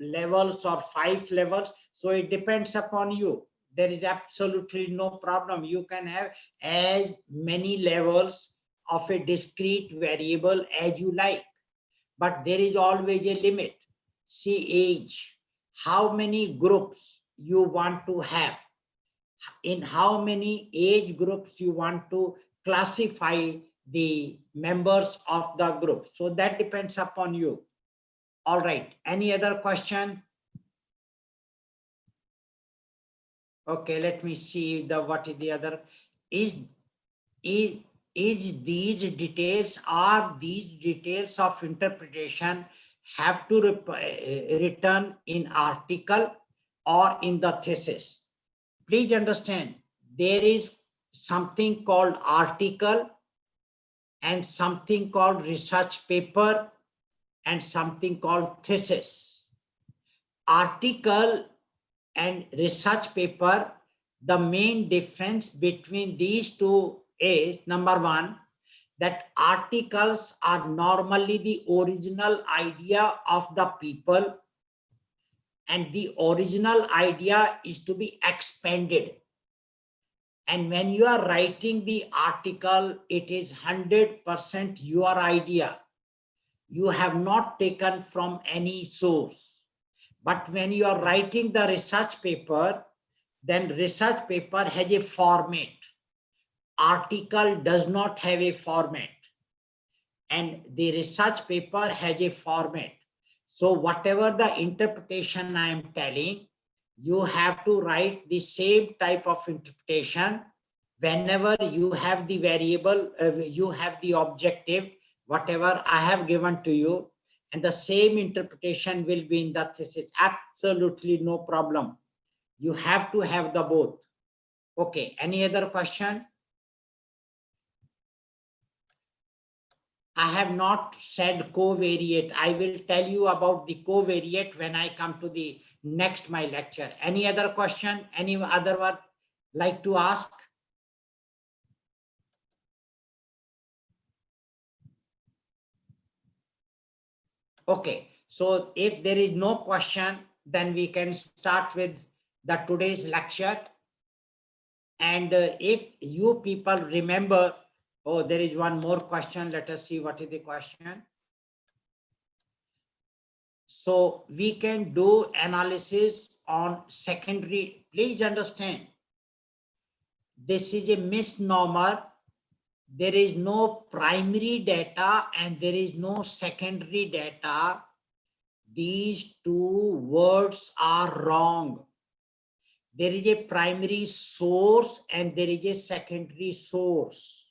levels or 5 levels. So it depends upon you. There is absolutely no problem. You can have as many levels of a discrete variable as you like, but there is always a limit. See age, how many groups you want to have, in how many age groups you want to classify the members of the group. So that depends upon you. All right, any other question? Okay, let me see what is the other. Is these details, are these details of interpretation have to return in article or in the thesis? Please understand, there is something called article and something called research paper and something called thesis. Article and research paper, the main difference between these two is, number one, that articles are normally the original idea of the people, and the original idea is to be expanded. And when you are writing the article, it is 100% your idea. You have not taken from any source. But when you are writing the research paper, then research paper has a format. Article does not have a format. And the research paper has a format. So whatever the interpretation I am telling, you have to write the same type of interpretation whenever you have the variable, you have the objective, whatever I have given to you, and the same interpretation will be in the thesis. Absolutely no problem. You have to have the both. Okay, any other question? I have not said covariate. I will tell you about the covariate when I come to the next my lecture. Any other question? Any other one like to ask? Okay, so if there is no question, then we can start with the today's lecture. And if you people remember, oh, there is one more question. Let us see what is the question. So we can do analysis on secondary. Please understand, this is a misnomer. There is no primary data and there is no secondary data. These two words are wrong. There is a primary source and there is a secondary source.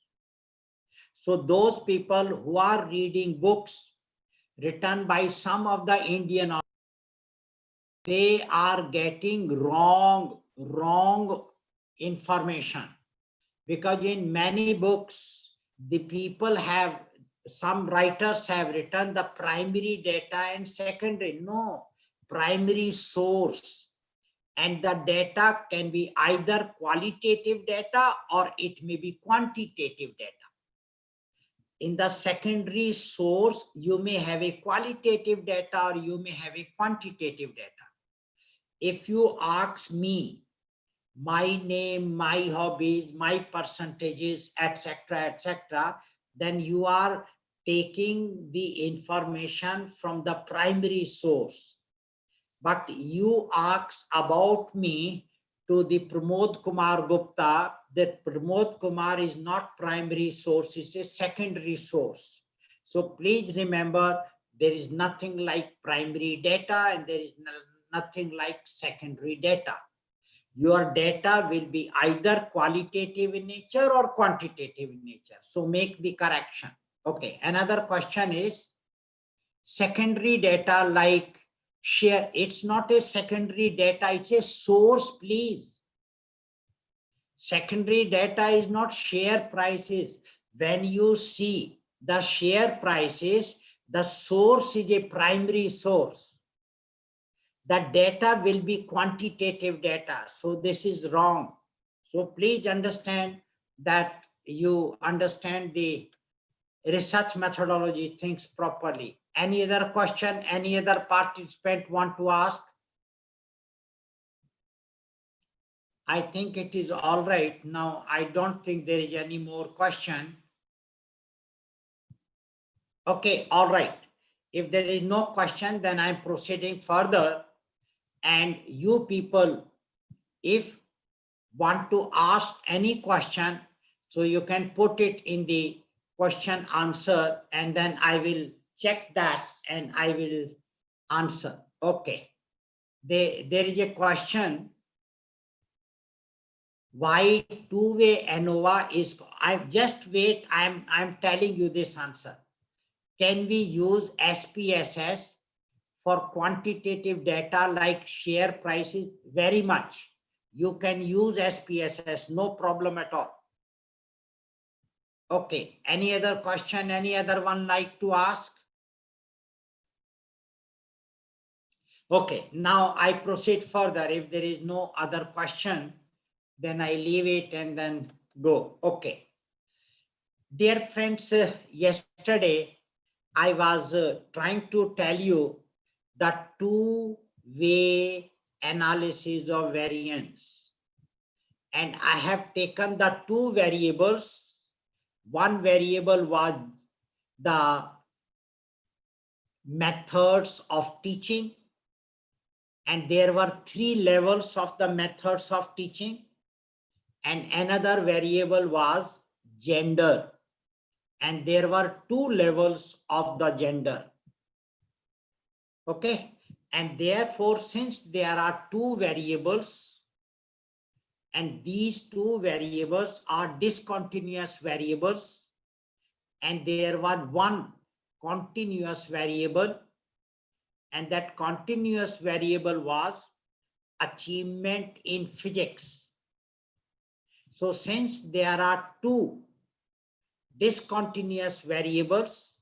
So those people who are reading books written by some of the Indian authors, they are getting wrong information. Because in many books, the people have, some writers have written the primary data and secondary. No, primary source. And the data can be either qualitative data or it may be quantitative data. In the secondary source, you may have a qualitative data or you may have a quantitative data. If you ask me, my name, my hobbies, my percentages, etc., then you are taking the information from the primary source. But you ask about me to the Pramod Kumar Gupta, that Pramod Kumar is not primary source, it's a secondary source. So please remember, there is nothing like primary data and there is nothing like secondary data. Your data will be either qualitative in nature or quantitative in nature. So make the correction. Okay, another question is secondary data like share. It's not a secondary data, it's a source, please. Secondary data is not share prices. When you see the share prices, the source is a primary source. The data will be quantitative data. So this is wrong. So please understand that you understand the research methodology things properly. Any other question? Any other participant want to ask? I think it is all right. Now, I don't think there is any more question. Okay, all right. If there is no question, then I'm proceeding further. And you people, if want to ask any question, so you can put it in the question answer, and then I will check that and I will answer. Okay. There is a question. Why two-way ANOVA is, I just wait, I'm telling you this answer. Can we use SPSS for quantitative data like share prices? Very much. You can use SPSS, no problem at all. Okay, any other question, any other one like to ask? Okay, now I proceed further. If there is no other question, then I leave it and then go. Okay. Dear friends, yesterday I was trying to tell you the two-way analysis of variance. And I have taken the two variables. One variable was the methods of teaching. And there were three levels of the methods of teaching. And another variable was gender. And there were two levels of the gender. Okay. And therefore, since there are two variables, and these two variables are discontinuous variables, and there was one continuous variable, and that continuous variable was achievement in physics. So since there are two discontinuous variables,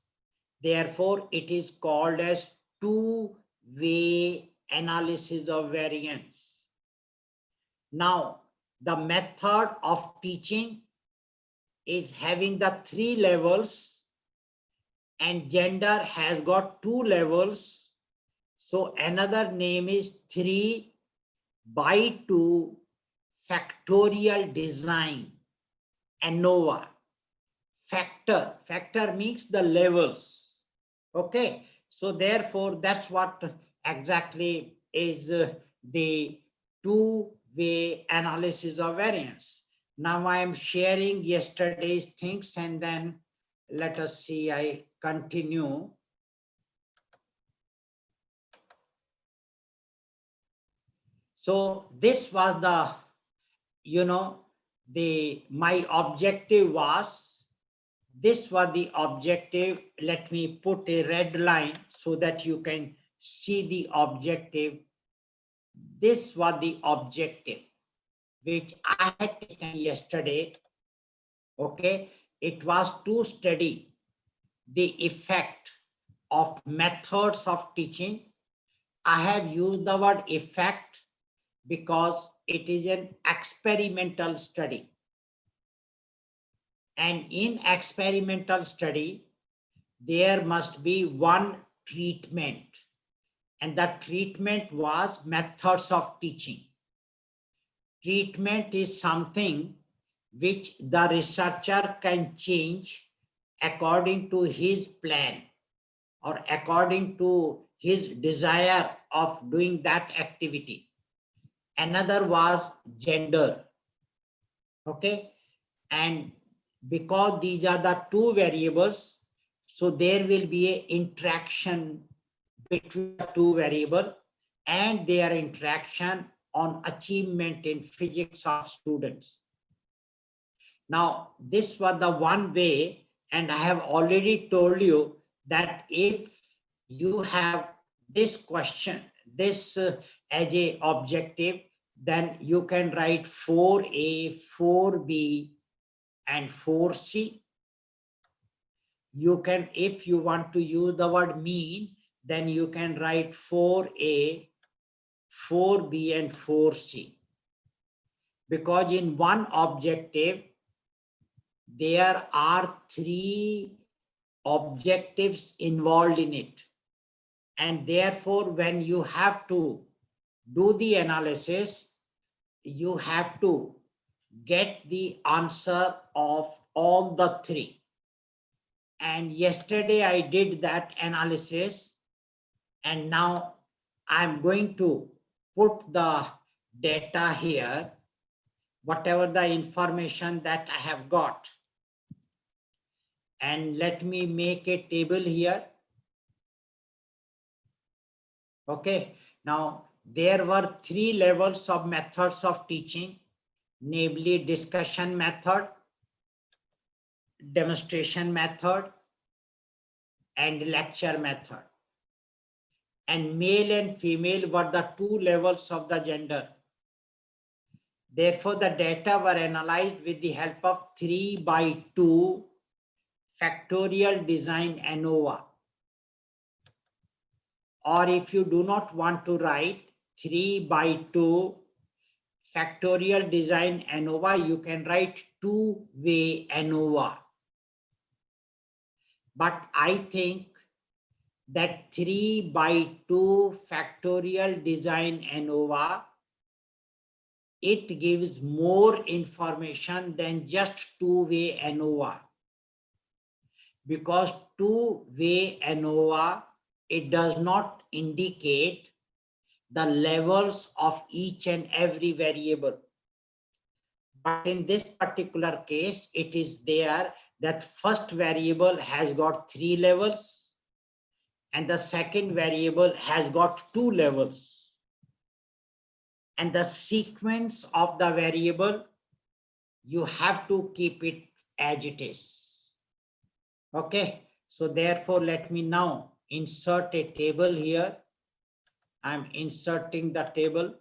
therefore it is called as two-way analysis of variance. Now, the method of teaching is having the three levels, and gender has got two levels. So another name is 3/2 factorial design, ANOVA. Factor means the levels. Okay, so therefore that's what exactly is the two-way analysis of variance. Now I am sharing yesterday's things, and then let us see, I continue. So this was the, my objective was, this was the objective. Let me put a red line so that you can see the objective. This was the objective which I had taken yesterday. Okay, it was to study the effect of methods of teaching. I have used the word effect because it is an experimental study. And in experimental study, there must be one treatment. And that treatment was methods of teaching. Treatment is something which the researcher can change according to his plan or according to his desire of doing that activity. Another was gender. Okay. And because these are the two variables, so there will be an interaction between the two variables and their interaction on achievement in physics of students. Now, this was the one way, and I have already told you that if you have this question, this as a objective, then you can write 4A, 4B, and 4C. You can, if you want to use the word mean, then you can write 4A, 4B, and 4C. Because in one objective, there are three objectives involved in it. And therefore, when you have to do the analysis, you have to get the answer of all the three. And yesterday I did that analysis, and now I'm going to put the data here, whatever the information that I have got. And let me make a table here. Okay, now there were three levels of methods of teaching, namely discussion method, demonstration method, and lecture method. And male and female were the two levels of the gender. Therefore, the data were analyzed with the help of 3x2 factorial design ANOVA. Or if you do not want to write 3x2 factorial design ANOVA, you can write two-way ANOVA. But I think that 3x2 factorial design ANOVA, it gives more information than just two-way ANOVA. Because two-way ANOVA, it does not indicate the levels of each and every variable. But in this particular case, it is there that first variable has got 3 levels and the second variable has got 2 levels. And the sequence of the variable, you have to keep it as it is. Okay, so therefore, let me now insert a table here. I'm inserting the table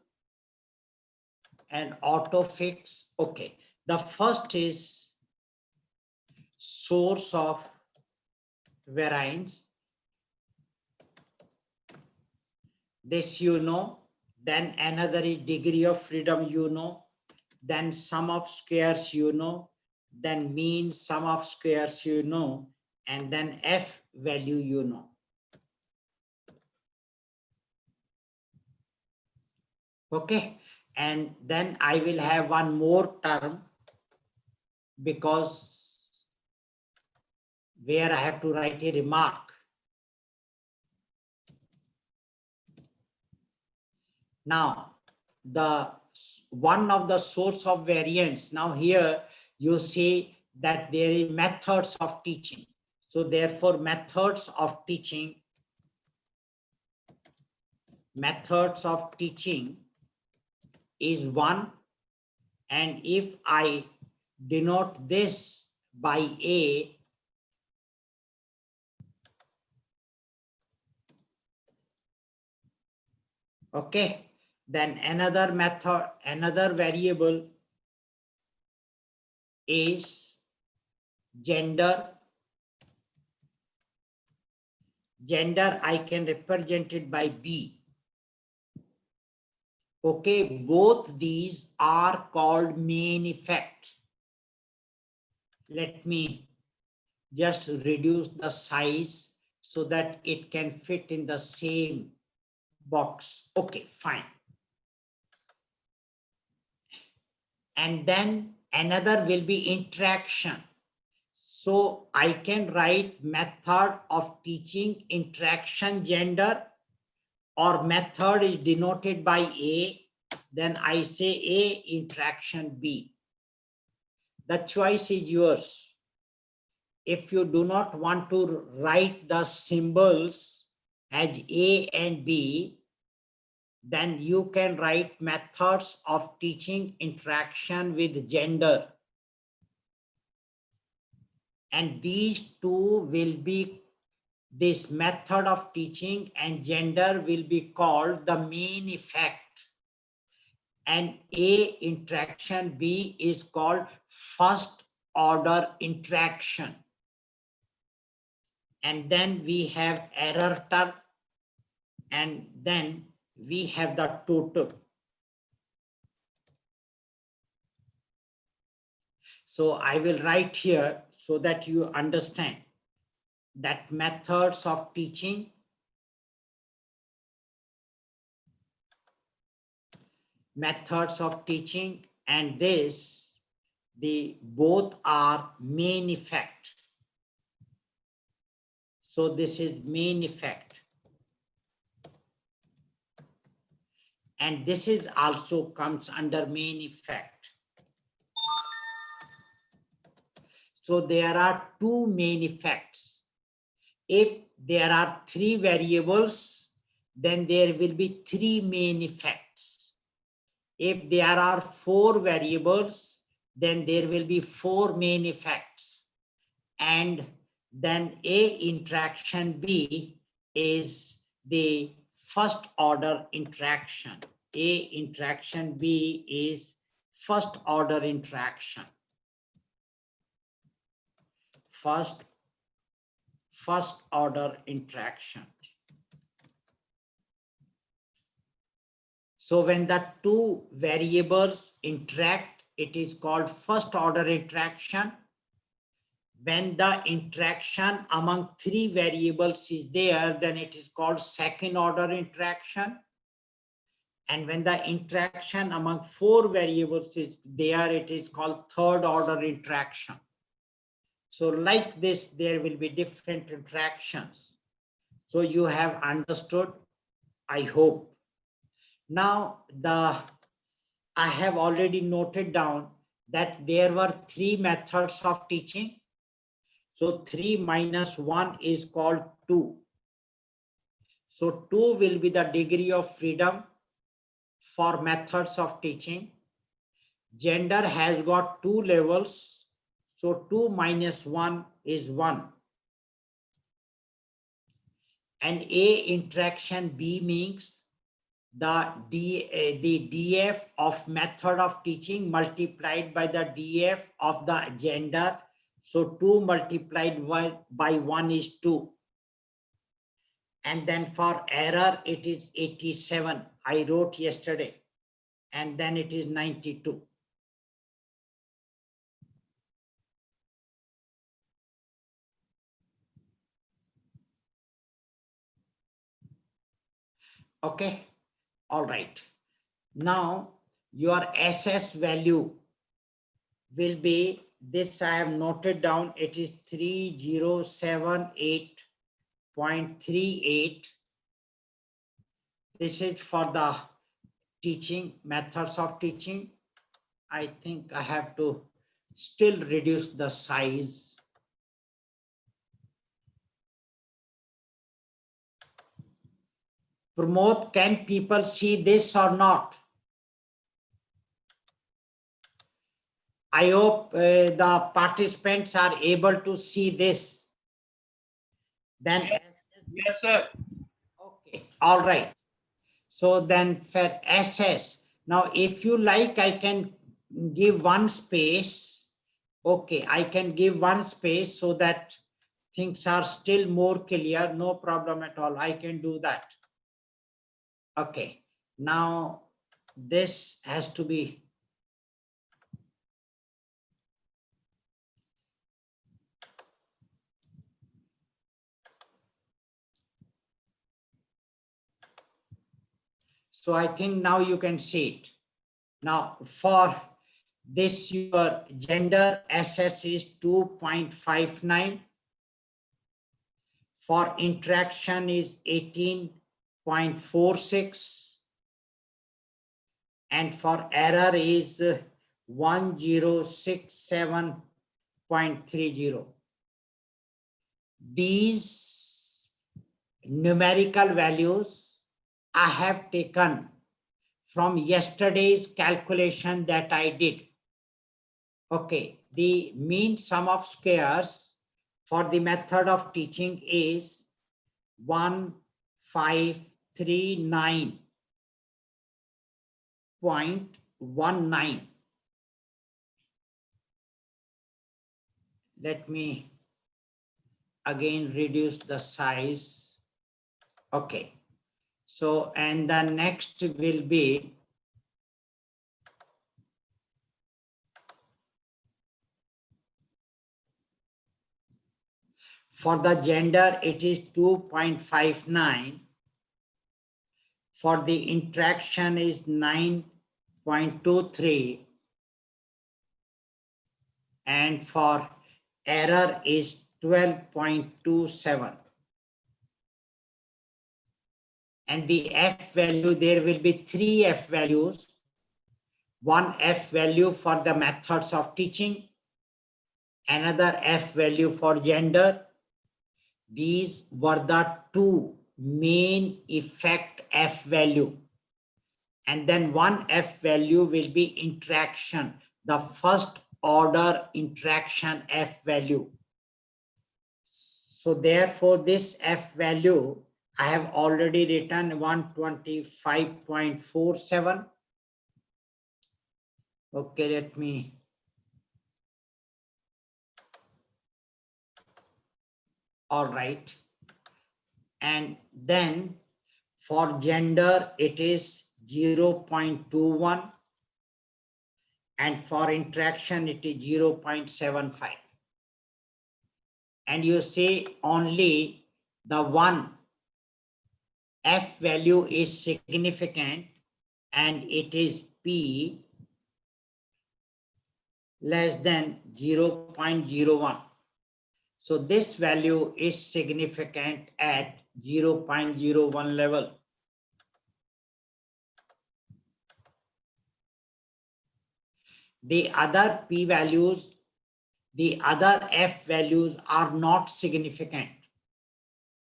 and autofix. Okay, the first is source of variance. This you know. Then another is degree of freedom, you know. Then sum of squares, you know. Then mean sum of squares, you know. And then F value, you know. Okay, and then I will have one more term, because where I have to write a remark. Now, the one of the source of variance. Now here you see that there is methods of teaching. So therefore, methods of teaching is one. And if I denote this by A, okay, then another method, another variable is gender. Gender, I can represent it by B. Okay, both these are called main effect. Let me just reduce the size so that it can fit in the same box. Okay, fine. And then another will be interaction. So I can write method of teaching interaction gender, or method is denoted by A, then I say A interaction B. The choice is yours. If you do not want to write the symbols as A and B, then you can write methods of teaching interaction with gender. And these two will be, this method of teaching and gender will be called the main effect. And A interaction B is called first order interaction. And then we have error term, and then we have the total. So I will write here so that you understand that methods of teaching, and this, the both are main effect. So this is main effect. And this is also comes under main effect. So there are two main effects. If there are three variables, then there will be three main effects. If there are four variables, then there will be four main effects. And then A interaction B is the first order interaction. A interaction B is first order interaction. First order interaction. So when the two variables interact, it is called first order interaction. When the interaction among three variables is there, then it is called second order interaction. And when the interaction among four variables is there, it is called third order interaction. So like this, there will be different interactions. So you have understood, I hope. Now, I have already noted down that there were three methods of teaching. So 3 minus 1 is called 2. So 2 will be the degree of freedom for methods of teaching. Gender has got two levels. So 2 minus 1 is 1. And A interaction B means the DF of method of teaching multiplied by the DF of the gender. So 2 multiplied by 1 is 2. And then for error, it is 87. I wrote yesterday. And then it is 92. Okay. All right. Now your SS value will be this. I have noted down. It is 3078.38. This is for the teaching, methods of teaching. I think I have to still reduce the size. Pramod, can people see this or not? I hope the participants are able to see this. Then Yes, sir. okay, all right. So then for SS, now if you like, I can give one space. Okay, I can give one space so that things are still more clear. No problem at all. I can do that. Okay, now this has to be. So I think now you can see it. Now for this, your gender SS is 2.59. For interaction is 18.46. And for error is 1067.30. These numerical values I have taken from yesterday's calculation that I did. Okay, the mean sum of squares for the method of teaching is 1539.19. Let me again reduce the size. Okay. So, and the next will be For the gender, it is 2.59. For the interaction is 9.23. And for error is 12.27. And the F value, there will be 3 F values. One F value for the methods of teaching, another F value for gender. These were the 2 main effect F value. And then one F value will be interaction, the first order interaction F value. So therefore this F value, I have already written 125.47. Okay, let me. All right. And then for gender, it is 0.21. And for interaction, it is 0.75. And you say only the one F value is significant and it is P less than 0.01. So this value is significant at 0.01 level. The other P values, the other F values are not significant.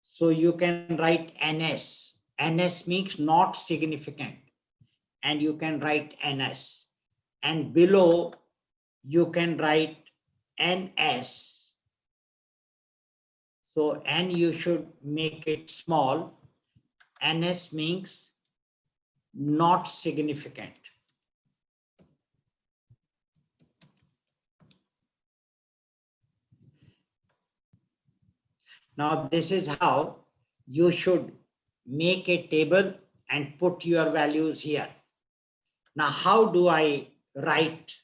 So you can write NS. NS means not significant. And you can write NS. And below, you can write NS. So N you should make it small. NS means not significant. Now this is how you should make a table and put your values here. Now how do I write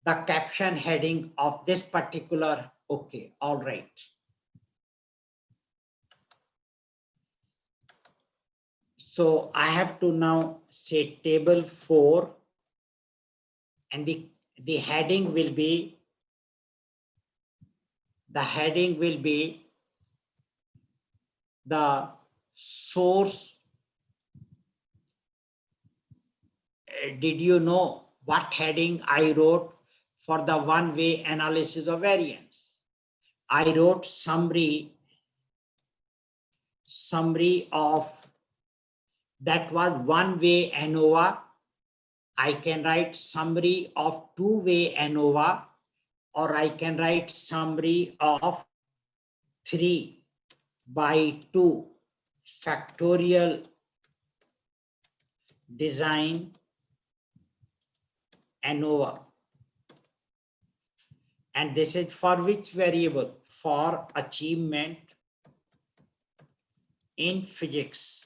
the caption heading of this particular? Okay, all right. So I have to now say table 4 and the heading will be, the source. Did you know what heading I wrote for the one-way analysis of variance? I wrote summary of, that was one-way ANOVA. I can write summary of two-way ANOVA, or I can write summary of 3/2 factorial design ANOVA. And this is for which variable? For achievement in physics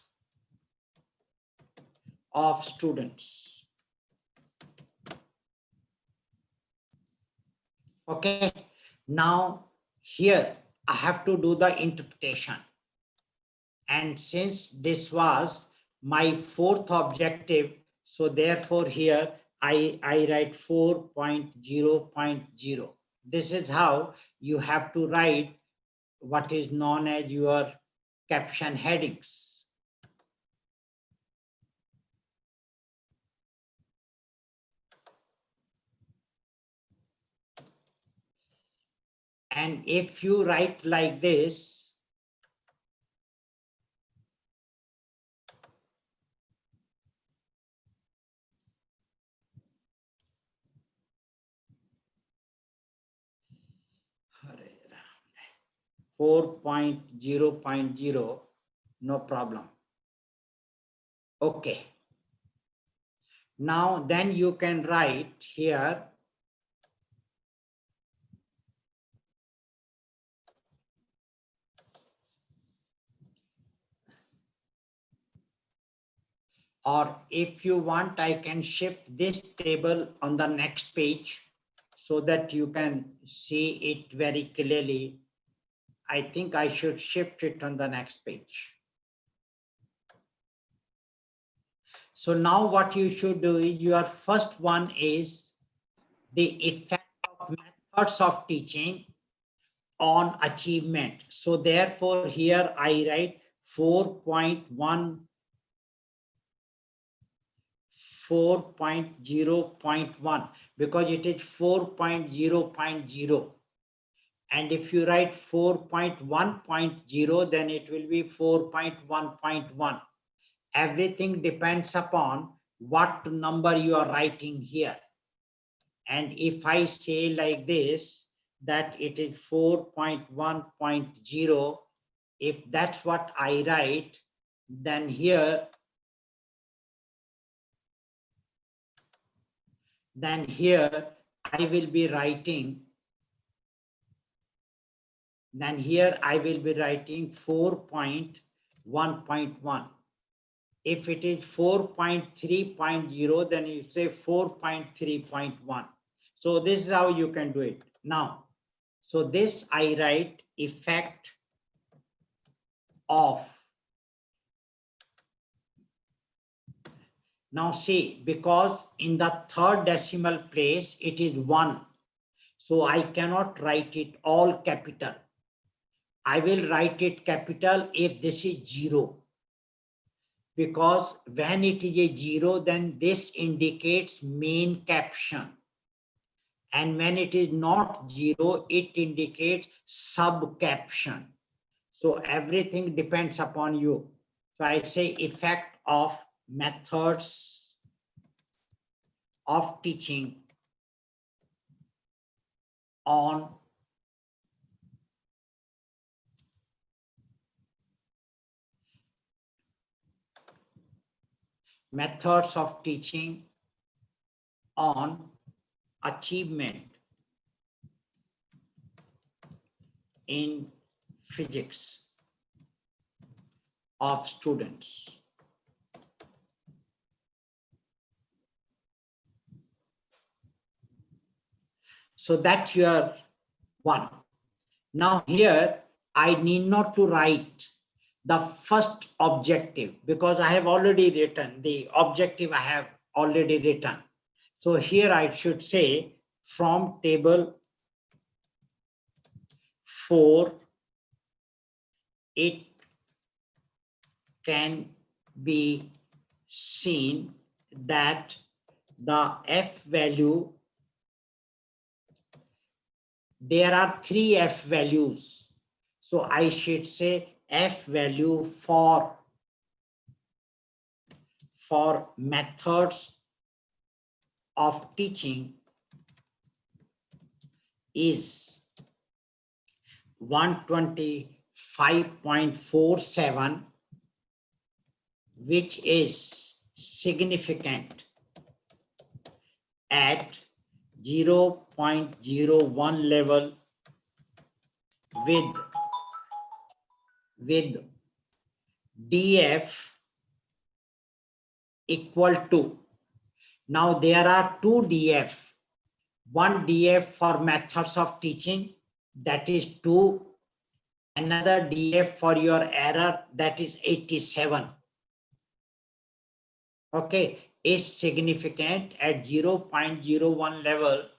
of students. Okay, now here I have to do the interpretation. And since this was my 4th objective, so therefore here I write 4.0.0. This is how you have to write what is known as your caption headings. And if you write like this, (4.0.0), no problem. Okay. Now then you can write here or if you want, I can shift this table on the next page so that you can see it very clearly. I think I should shift it on the next page. So now what you should do is your first one is the effect of methods of teaching on achievement. So therefore here I write 4.0.1 because it is 4.0.0. And if you write 4.1.0, then it will be 4.1.1. Everything depends upon what number you are writing here. And if I say like this, that it is 4.1.0, if that's what I write, then here I will be writing, 4.1.1. If it is 4.3.0, then you say 4.3.1. So this is how you can do it. Now, so this I write effect of. Now see, because in the third decimal place, it is 1. So I cannot write it all capital. I will write it capital if this is 0. Because when it is a 0, then this indicates main caption. And when it is not 0, it indicates sub caption. So everything depends upon you. So I say effect of methods of teaching on achievement in physics of students. So that's your one. Now here, I need not to write the first objective because I have already written the objective. I have already written. So here I should say from table 4, it can be seen that the F value, there are 3 F values. So I should say F value for methods of teaching is 125.47, which is significant at 0.01 level with DF equal to. Now there are 2 DF. One DF for methods of teaching, that is 2. Another DF for your error, that is 87. Okay, is significant at 0.01 level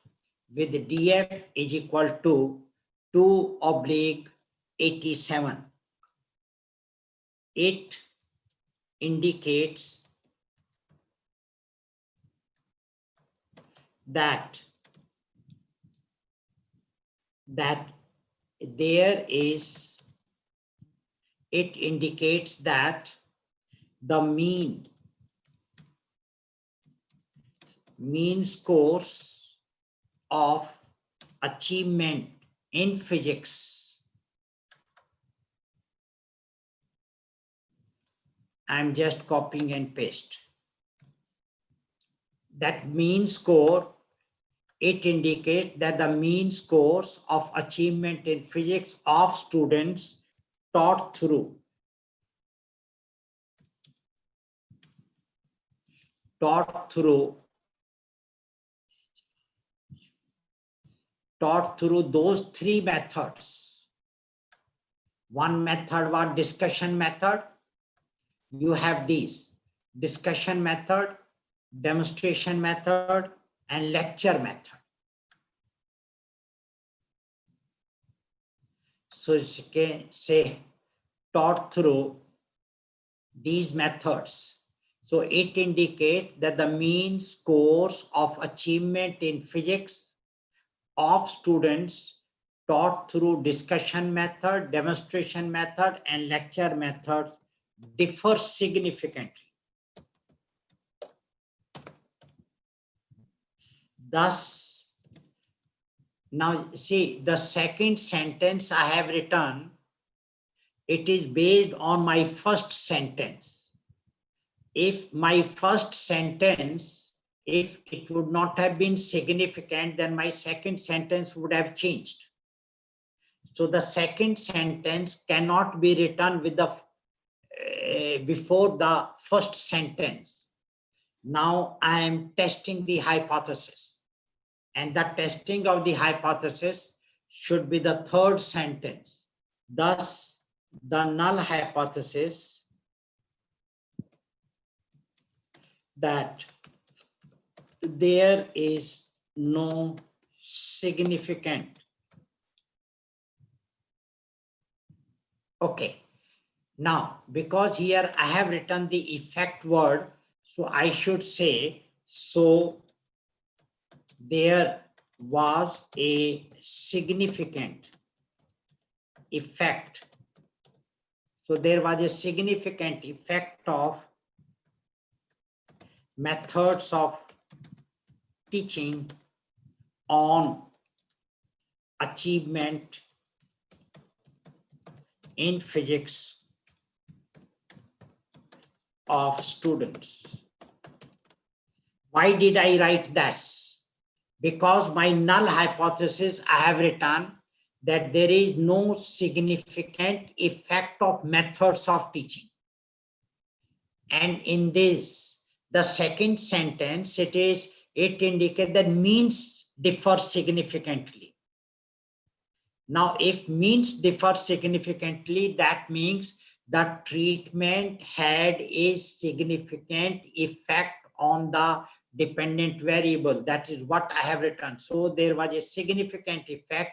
with DF is equal to 2/87. It indicates that there is, it indicates that the mean scores of achievement in physics, I'm just copying and paste. That mean score, it indicates that the mean scores of achievement in physics of students taught through those 3 methods One method was discussion method. You have these: discussion method, demonstration method, and lecture method. So you can say taught through these methods. So it indicates that the mean scores of achievement in physics of students taught through discussion method, demonstration method, and lecture methods differ significantly. Thus, now see the second sentence I have written, it is based on my first sentence. If my first sentence, if it would not have been significant, then my second sentence would have changed. So the second sentence cannot be written with the before the first sentence. Now I am testing the hypothesis, and the testing of the hypothesis should be the third sentence. Thus, the null hypothesis that there is no significant. Okay. Now, because here I have written the effect word, so I should say, so there was a significant effect. So there was a significant effect of methods of teaching on achievement in physics of students. Why did I write this? Because my null hypothesis I have written that there is no significant effect of methods of teaching. And in this, the second sentence, it indicates that means differ significantly. Now, if means differ significantly, that means the treatment had a significant effect on the dependent variable. That is what I have written. So there was a significant effect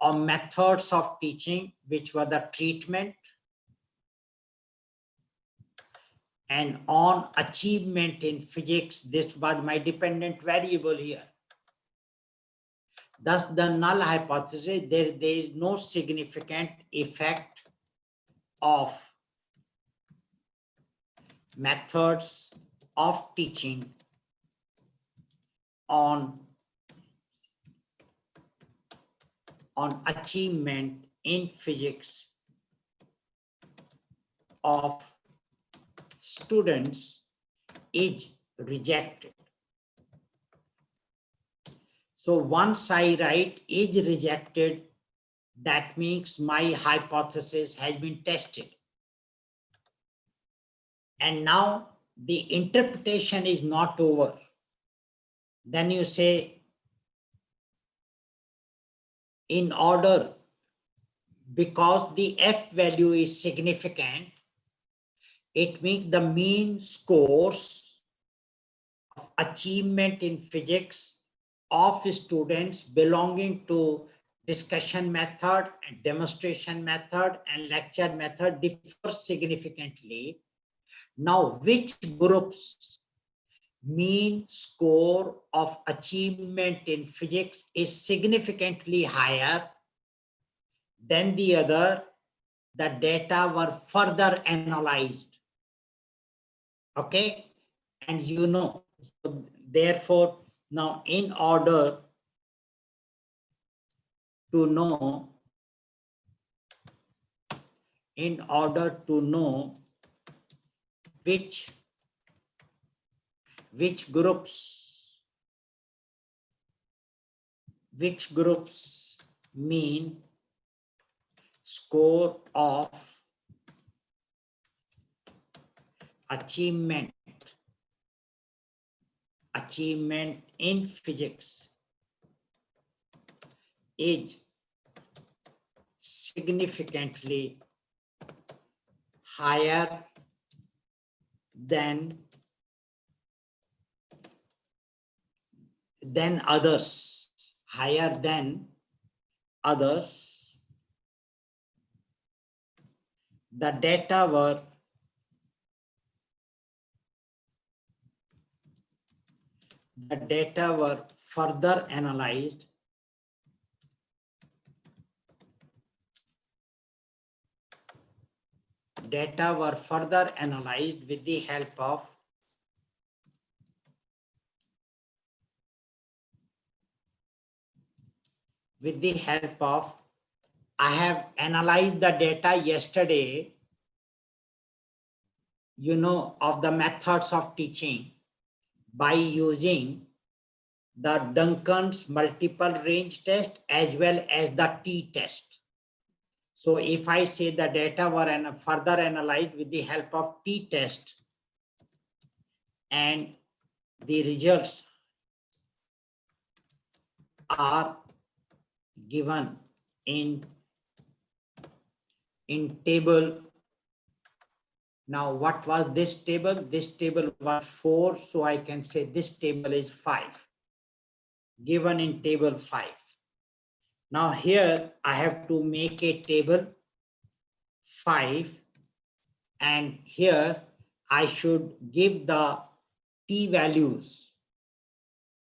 on methods of teaching, which were the treatment, and on achievement in physics. This was my dependent variable here. Thus, the null hypothesis, there is no significant effect of methods of teaching on achievement in physics of students is rejected. So once I write is rejected, that means my hypothesis has been tested. And now the interpretation is not over. Then you say, in order, because the F value is significant, it means the mean scores of achievement in physics of students belonging to discussion method and demonstration method and lecture method differ significantly. Now, which groups mean score of achievement in physics is significantly higher than the other, the data were further analyzed. Okay, and so therefore, now in order to know which groups mean score of achievement in physics is significantly higher than others, higher than others, the data were further analyzed with the help of I have analyzed the data yesterday, of the methods of teaching by using the Duncan's multiple range test as well as the t-test. So if I say the data were further analyzed with the help of t-test, and the results are given in table. Now, what was this table? This table was 4, so I can say this table is 5, given in table 5. Now here I have to make a table 5, and here I should give the t-values.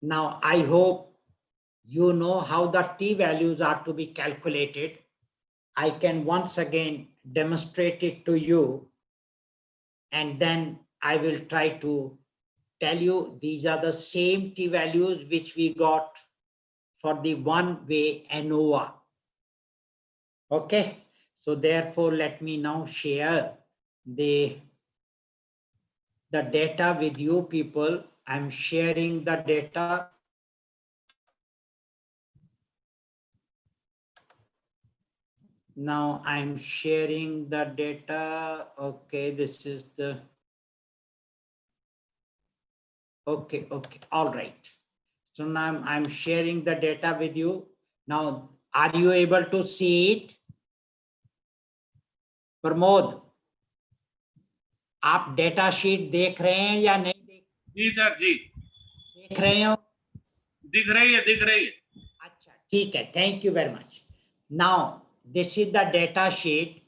Now I hope you know how the t-values are to be calculated. I can once again demonstrate it to you, and then I will try to tell you these are the same t-values which we got for the one-way ANOVA. Okay, so therefore let me now share the data with you people. I'm sharing the data. Now I'm sharing the data. Okay, this is the, okay, all right. So now I'm sharing the data with you. Now, are you able to see it? Pramod, आप data sheet देख रहे हैं या नहीं देख? जी sir जी देख रहे हो? दिख रही है अच्छा, ठीक है, thank you very much. Now this is the data sheet.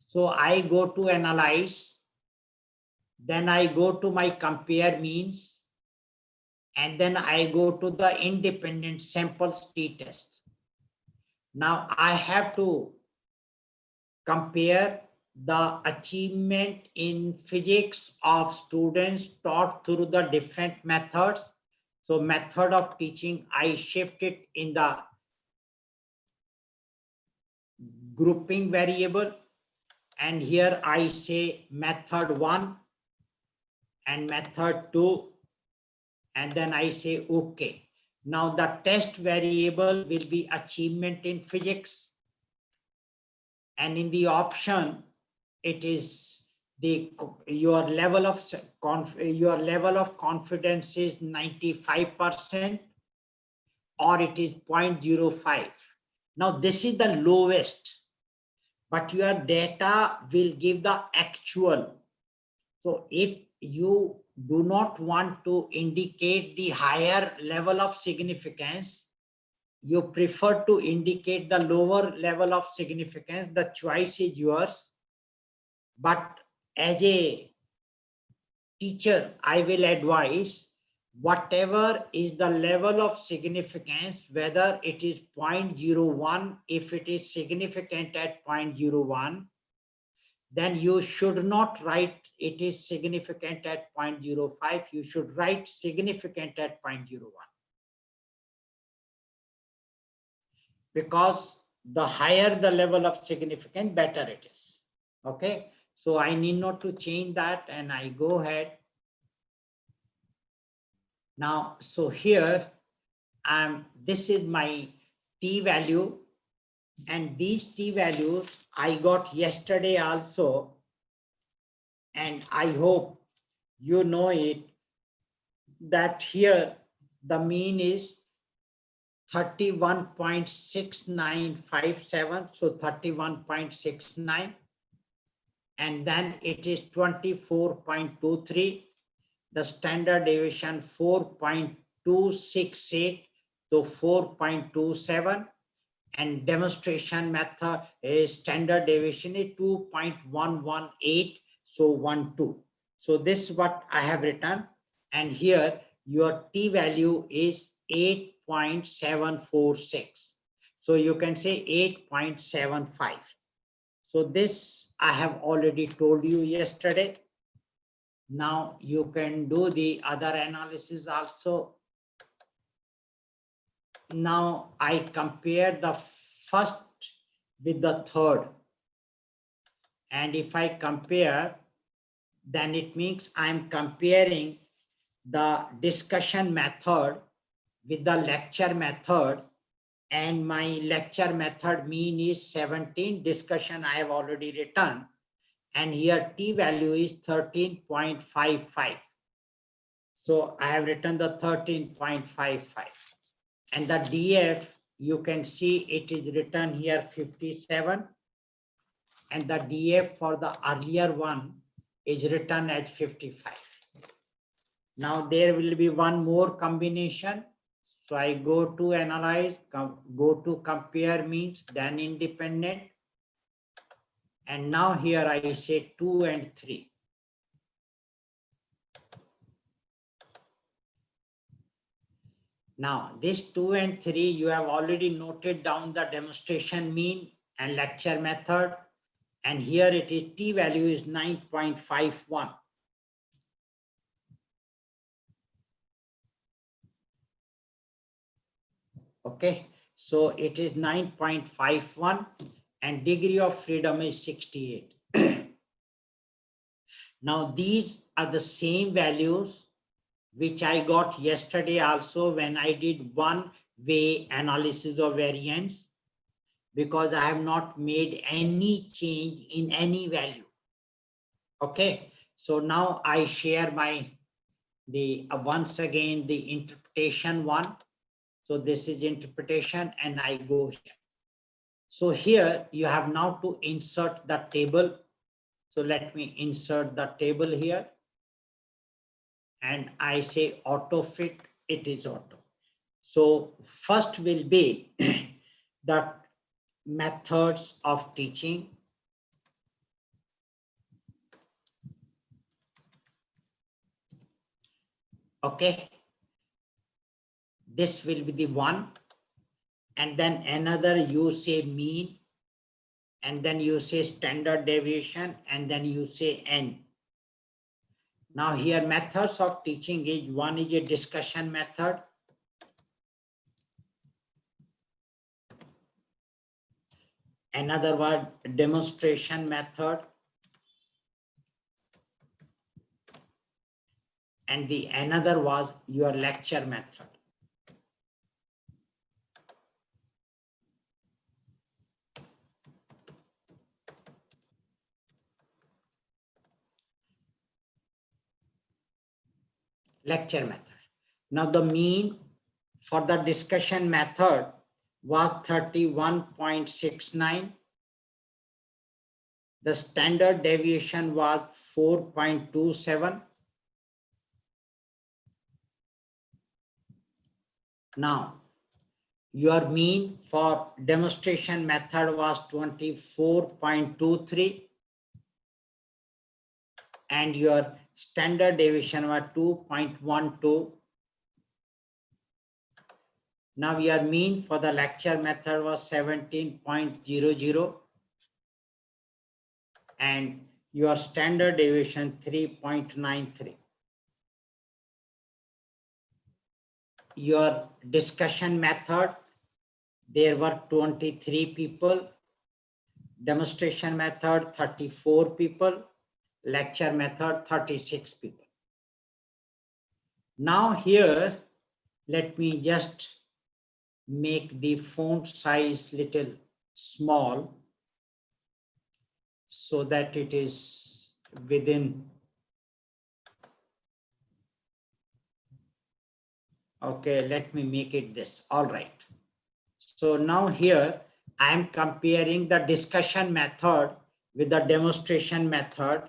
So I go to analyze, then I go to my compare means, and then I go to the independent samples t-test. Now I have to compare the achievement in physics of students taught through the different methods. So method of teaching, I shift it in the grouping variable, and here I say method 1 and method 2, and then I say okay. Now the test variable will be achievement in physics, and in the option it is your level of confidence is 95% or it is 0.05. Now this is the lowest, but your data will give the actual. So if you do not want to indicate the higher level of significance, you prefer to indicate the lower level of significance, the choice is yours. But as a teacher, I will advise whatever is the level of significance, whether it is 0.01, if it is significant at 0.01, then you should not write it is significant at 0.05, you should write significant at 0.01. Because the higher the level of significance, better it is. Okay, so I need not to change that, and I go ahead. Now, so here this is my t-value, and these t-values I got yesterday also, and I hope you know it, that here the mean is 31.6957, so 31.69, and then it is 24.23, the standard deviation 4.268 to 4.27, and demonstration method is standard deviation is 2.118, so 12. So this is what I have written, and here your t value is 8.746. So you can say 8.75. So this I have already told you yesterday. Now you can do the other analysis also. Now I compare the first with the third. And if I compare, then it means I'm comparing the discussion method with the lecture method, and my lecture method mean is 17, discussion I have already written, and here t value is 13.55. So I have written the 13.55, and the df, you can see it is written here 57, and the df for the earlier one is written as 55. Now there will be one more combination. So I go to analyze, go to compare means, then independent. And now here I say 2 and 3. Now this 2 and 3, you have already noted down the demonstration mean and lecture method. And here it is, t value is 9.51. Okay, so it is 9.51 and degree of freedom is 68. Now these are the same values which I got yesterday also when I did one-way analysis of variance, because I have not made any change in any value. Okay, so now I share my once again the interpretation one. So this is interpretation, and I go here. So here you have now to insert the table. So let me insert the table here. And I say auto fit, it is auto. So first will be the methods of teaching. Okay. This will be the one. And then another you say mean, and then you say standard deviation, and then you say n. Now here methods of teaching is, one is a discussion method. Another word, demonstration method. And the another was your lecture method. Lecture method. Now the mean for the discussion method was 31.69. The standard deviation was 4.27. Now your mean for demonstration method was 24.23, and your standard deviation was 2.12. Now your mean for the lecture method was 17.00, and your standard deviation 3.93. Your discussion method, there were 23 people. Demonstration method, 34 people. Lecture method, 36 people. Now here, let me just make the font size little small so that it is within. Okay, let me make it this. All right. So now here I am comparing the discussion method with the demonstration method.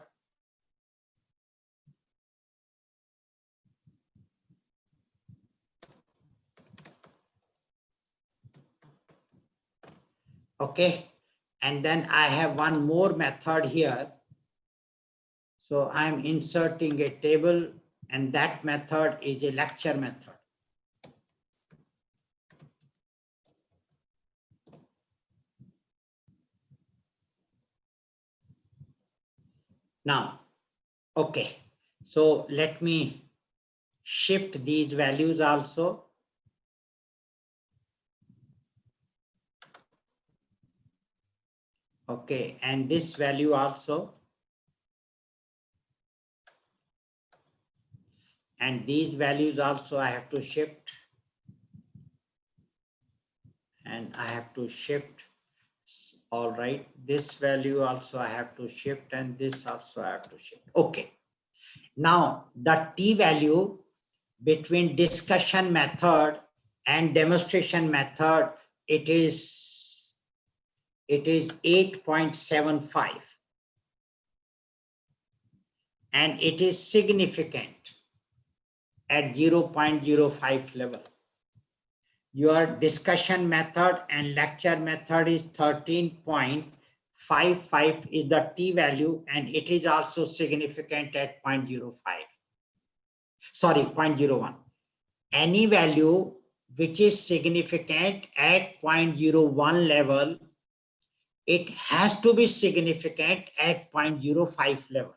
Okay, and then I have one more method here. So I'm inserting a table, and that method is a lecture method. Now, okay, so let me shift these values also. Okay, and this value also. And these values also I have to shift. And I have to shift. All right, this value also I have to shift, and this also I have to shift. Okay. Now the t value between discussion method and demonstration method, it is 8.75, and it is significant at 0.05 level. Your discussion method and lecture method is 13.55 is the t value, and it is also significant at 0.05. Sorry, 0.01. Any value which is significant at 0.01 level, it has to be significant at 0.05 level,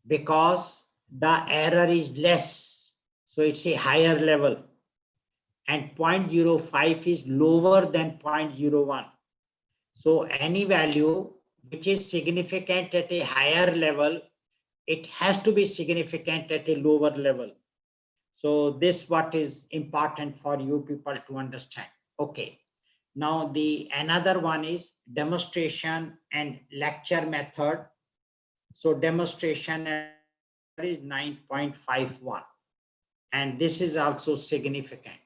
because the error is less. So it's a higher level, and 0.05 is lower than 0.01. So any value which is significant at a higher level, it has to be significant at a lower level. So this what is important for you people to understand. Okay. Now the another one is demonstration and lecture method. So demonstration is 9.51, and this is also significant.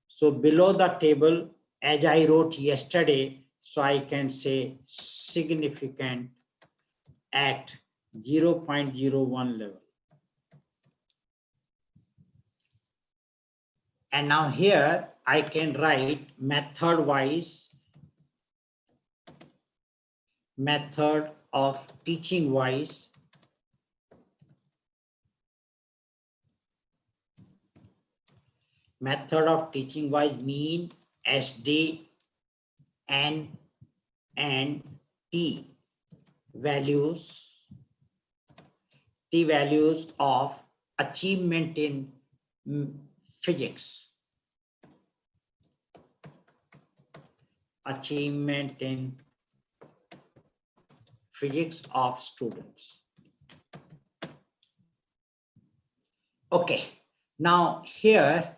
So below the table, as I wrote yesterday, so I can say significant at 0.01 level. And now here I can write method wise, method of teaching wise, method of teaching wise mean SD and T values of achievement in physics. Achievement in physics of students. Okay, now here,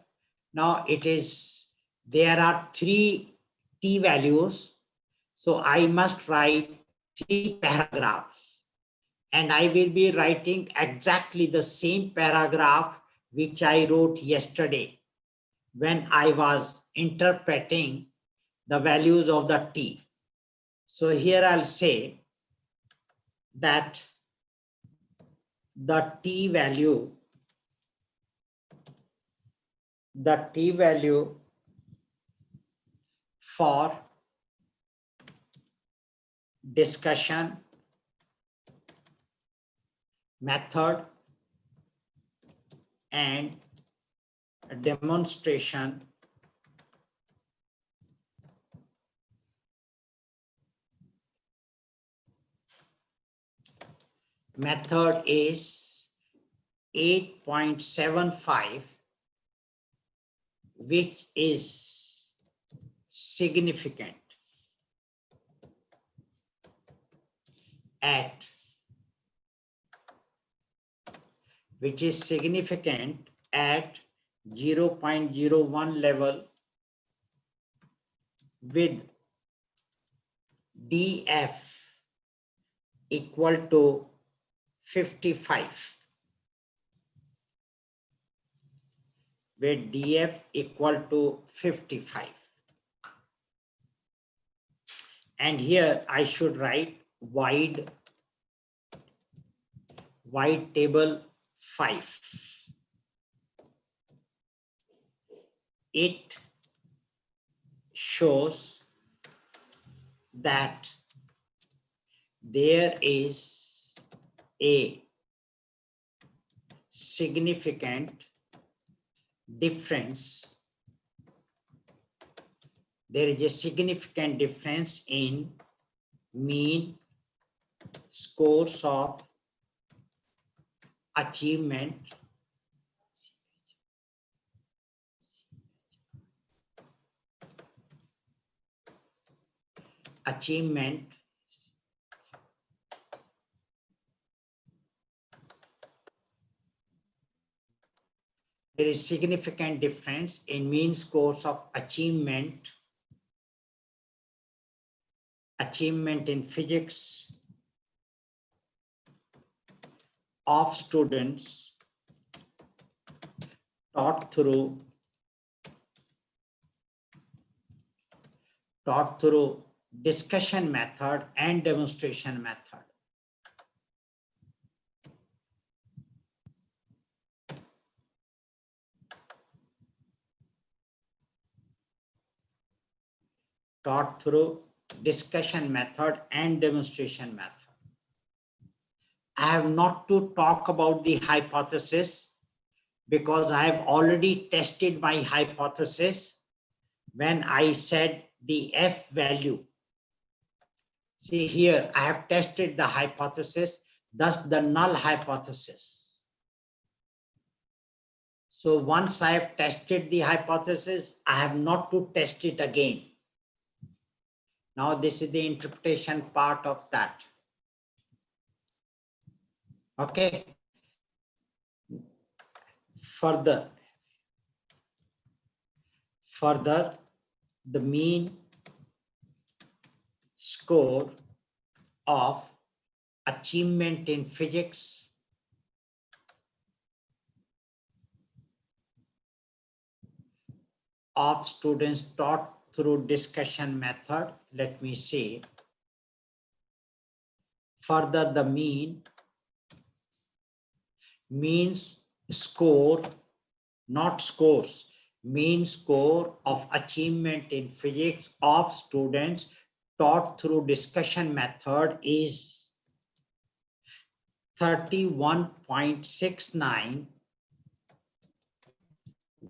now it is, there are 3 T values. So I must write 3 paragraphs, and I will be writing exactly the same paragraph which I wrote yesterday when I was interpreting the values of the T. So here I'll say that the T value for discussion method and demonstration method is 8.75, which is significant at 0.01 level with DF equal to 55. With DF equal to 55. And here I should write wide table 5. It shows that there is a significant difference. There is a significant difference in mean scores of achievement there is significant difference in mean scores of achievement in physics of students taught through discussion method and demonstration method. Taught through discussion method and demonstration method. I have not to talk about the hypothesis because I have already tested my hypothesis when I said the F value. See here, I have tested the hypothesis, thus the null hypothesis. So once I have tested the hypothesis, I have not to test it again. Now this is the interpretation part of that. Okay. Further, the mean score of achievement in physics of students taught through discussion method. Let me see. Further, the mean score, not scores, mean score of achievement in physics of students taught through discussion method is 31.69,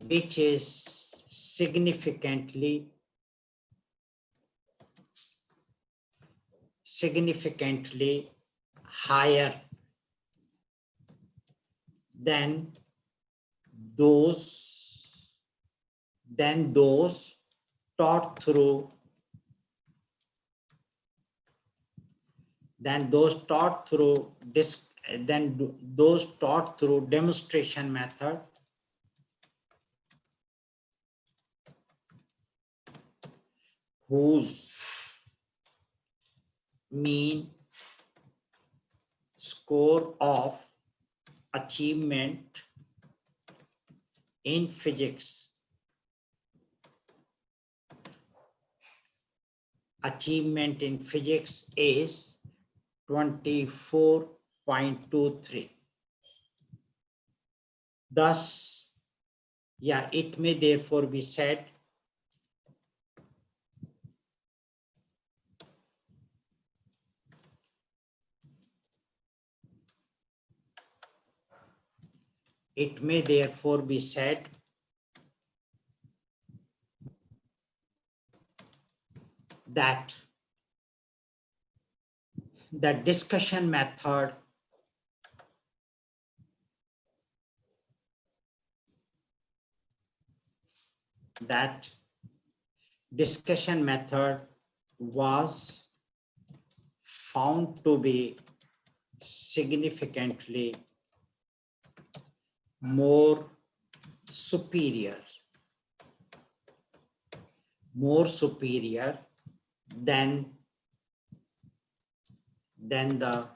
which is significantly higher than those taught through demonstration method, whose mean score of achievement in physics is 24.23. Thus, yeah, it may therefore be said that the discussion method was found to be significantly more superior than the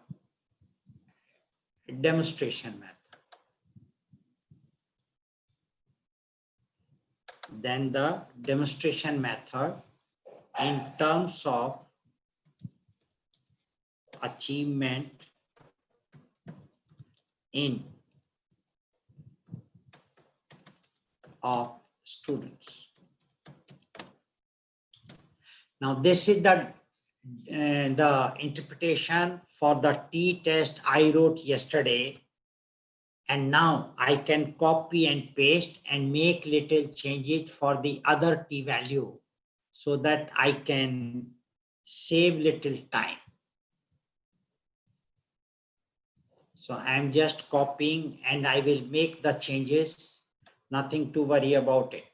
demonstration method. In terms of achievement in of students. Now this is the interpretation for the t-test I wrote yesterday. And now I can copy and paste and make little changes for the other t-value so that I can save little time. So I'm just copying and I will make the changes, nothing to worry about it.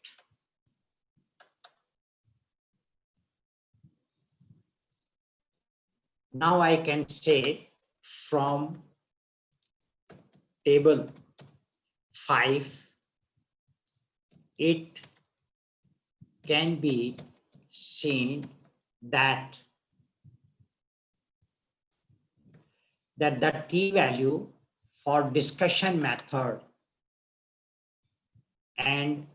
Now I can say from table 5, it can be seen that the t-value for discussion method and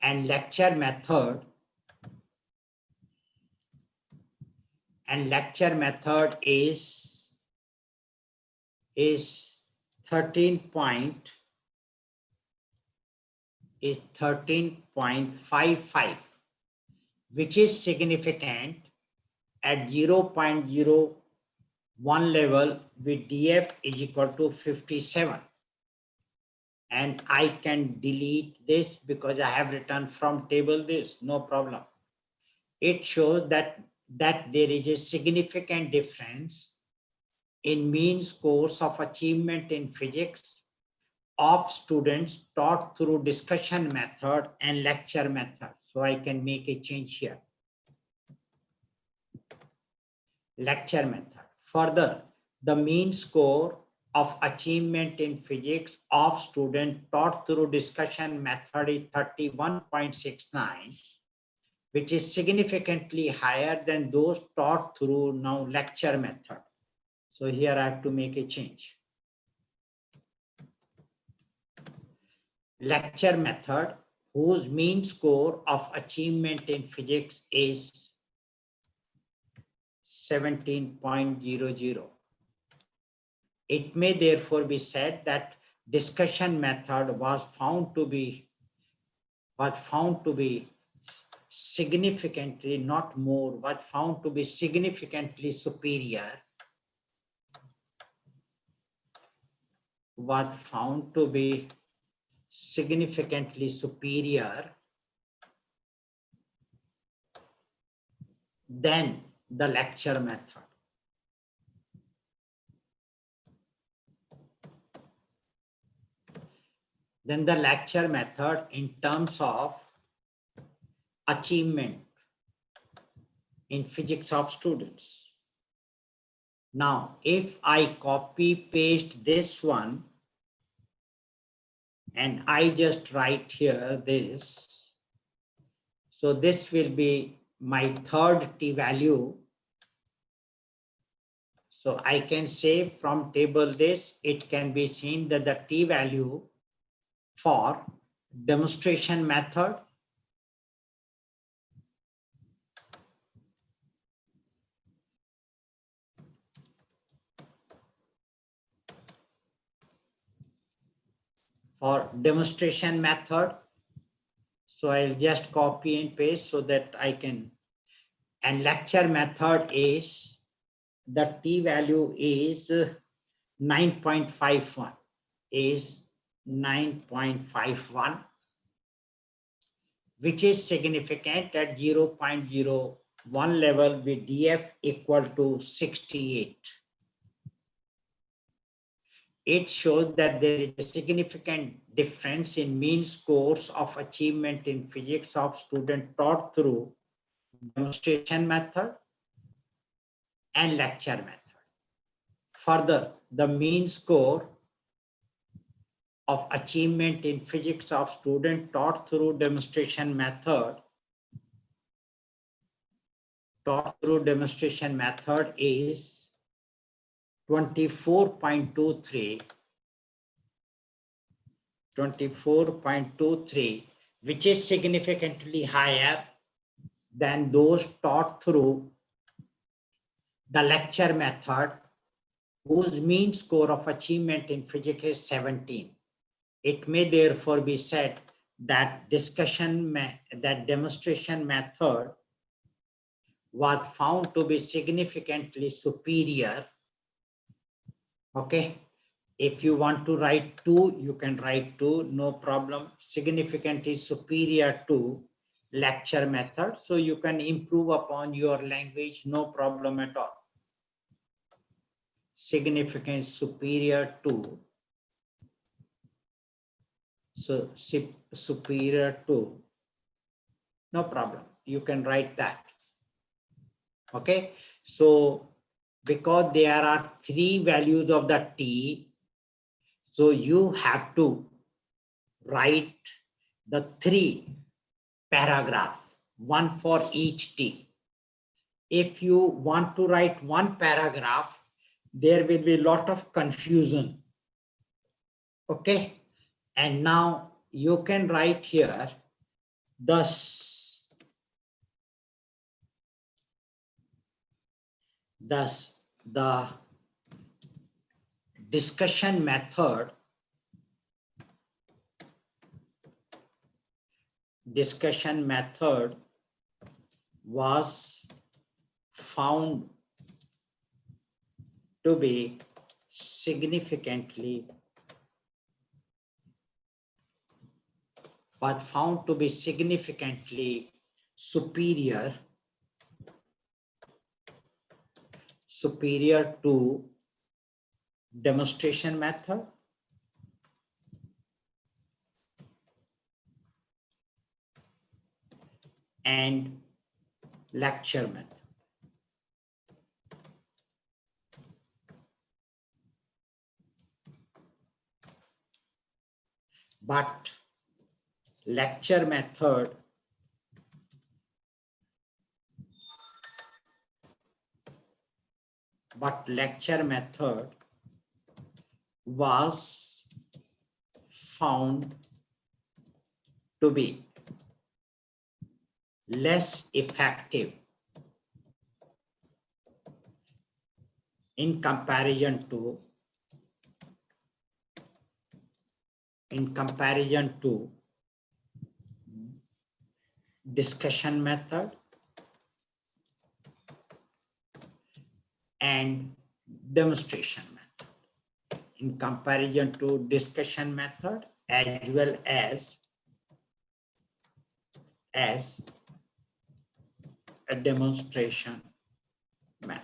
lecture method is 13.55, which is significant at 0.01 level with df is equal to 57. And I can delete this because I have written from table this, no problem. It shows that there is a significant difference in mean scores of achievement in physics of students taught through discussion method and lecture method. So I can make a change here. Lecture method. Further, the mean score of achievement in physics of student taught through discussion method is 31.69, which is significantly higher than those taught through now lecture method. So here I have to make a change. Lecture method, whose mean score of achievement in physics is 17.00. It may therefore be said that discussion method was found to be significantly, not more, was found to be significantly superior. Was found to be significantly superior than the lecture method. Then the lecture method in terms of achievement in physics of students. Now, if I copy paste this one and I just write here this, so this will be my third t-value. So I can say from table this, it can be seen that the t-value for demonstration method so I'll just copy and paste so that I can, and lecture method is, the t-value is 9.51, is 9.51, which is significant at 0.01 level with df equal to 68. It shows that there is a significant difference in mean scores of achievement in physics of students taught through demonstration method and lecture method. Further, the mean score of achievement in physics of students taught through demonstration method is 24.23, which is significantly higher than those taught through the lecture method, whose mean score of achievement in physics is 17. It may therefore be said that demonstration method was found to be significantly superior. Okay. If you want to write 2, you can write 2, no problem. Significantly superior to lecture method. So you can improve upon your language, no problem at all. Significant superior to, so superior to, no problem. You can write that. Okay. So because there are 3 values of the t, so you have to write the 3 paragraph, one for each t. If you want to write 1 paragraph, there will be a lot of confusion. Okay. And now you can write here, thus the discussion method was found to be significantly superior to demonstration method and lecture method. But lecture method was found to be less effective in comparison to discussion method and demonstration method. In comparison to discussion method as well as a demonstration method.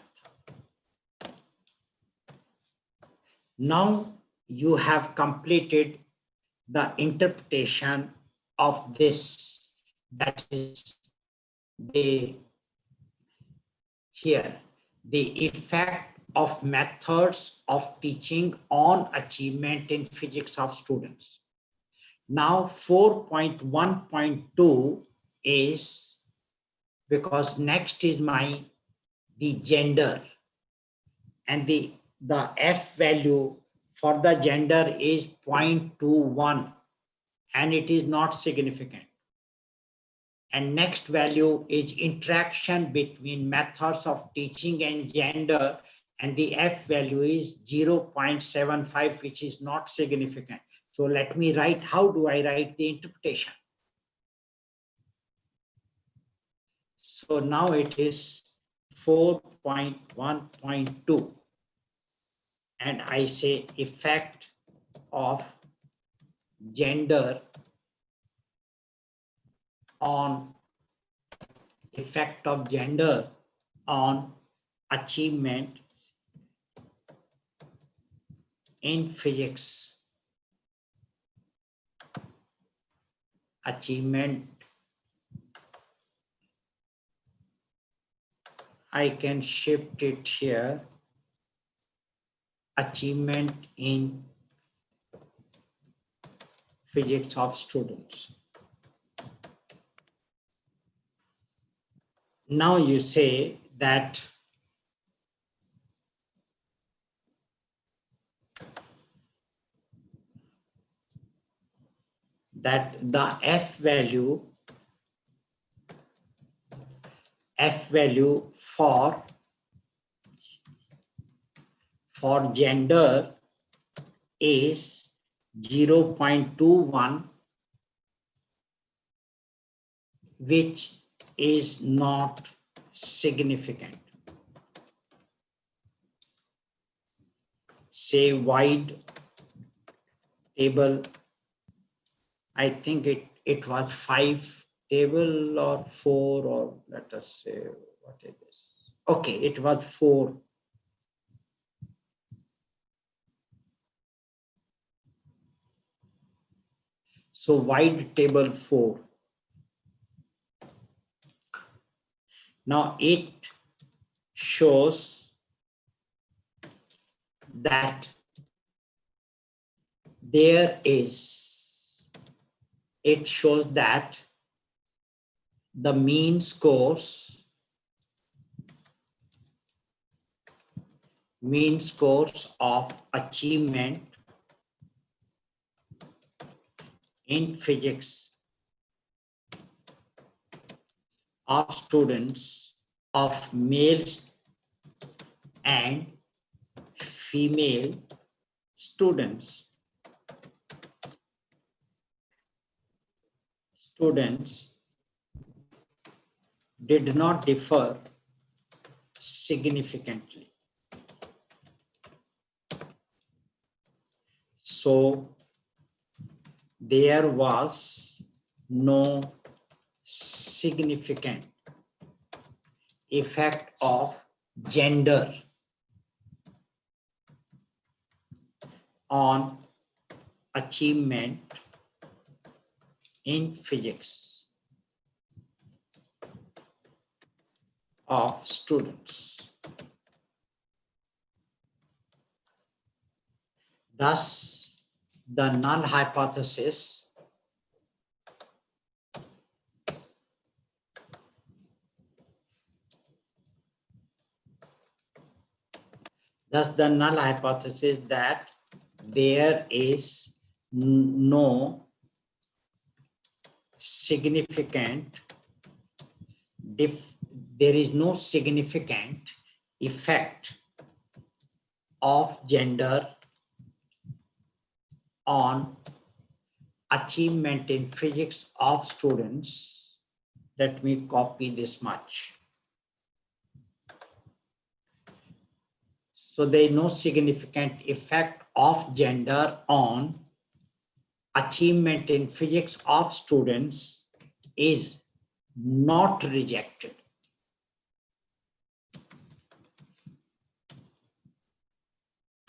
Now you have completed the interpretation of this, that is the effect of methods of teaching on achievement in physics of students. Now 4.1.2 is, because next is the gender, and the F value for the gender is 0.21 and it is not significant. And next value is interaction between methods of teaching and gender, and the F value is 0.75, which is not significant. So let me write, how do I write the interpretation? So now it is 4.1.2. And I say effect of gender on achievement in physics. Achievement, I can shift it here. Achievement in physics of students. Now you say that the F value for for gender is 0.21, which is not significant. Say wide table, I think it was 5 table or 4, or let us say, what is this? Okay, it was 4. So wide table 4. Now it shows that it shows that the mean scores of achievement in physics of students of males and female students did not differ significantly. So there was no significant effect of gender on achievement in physics of students. Thus, the null hypothesis that there is no significant effect of gender on achievement in physics of students. Let me copy this much. So there is no significant effect of gender on achievement in physics of students is not rejected.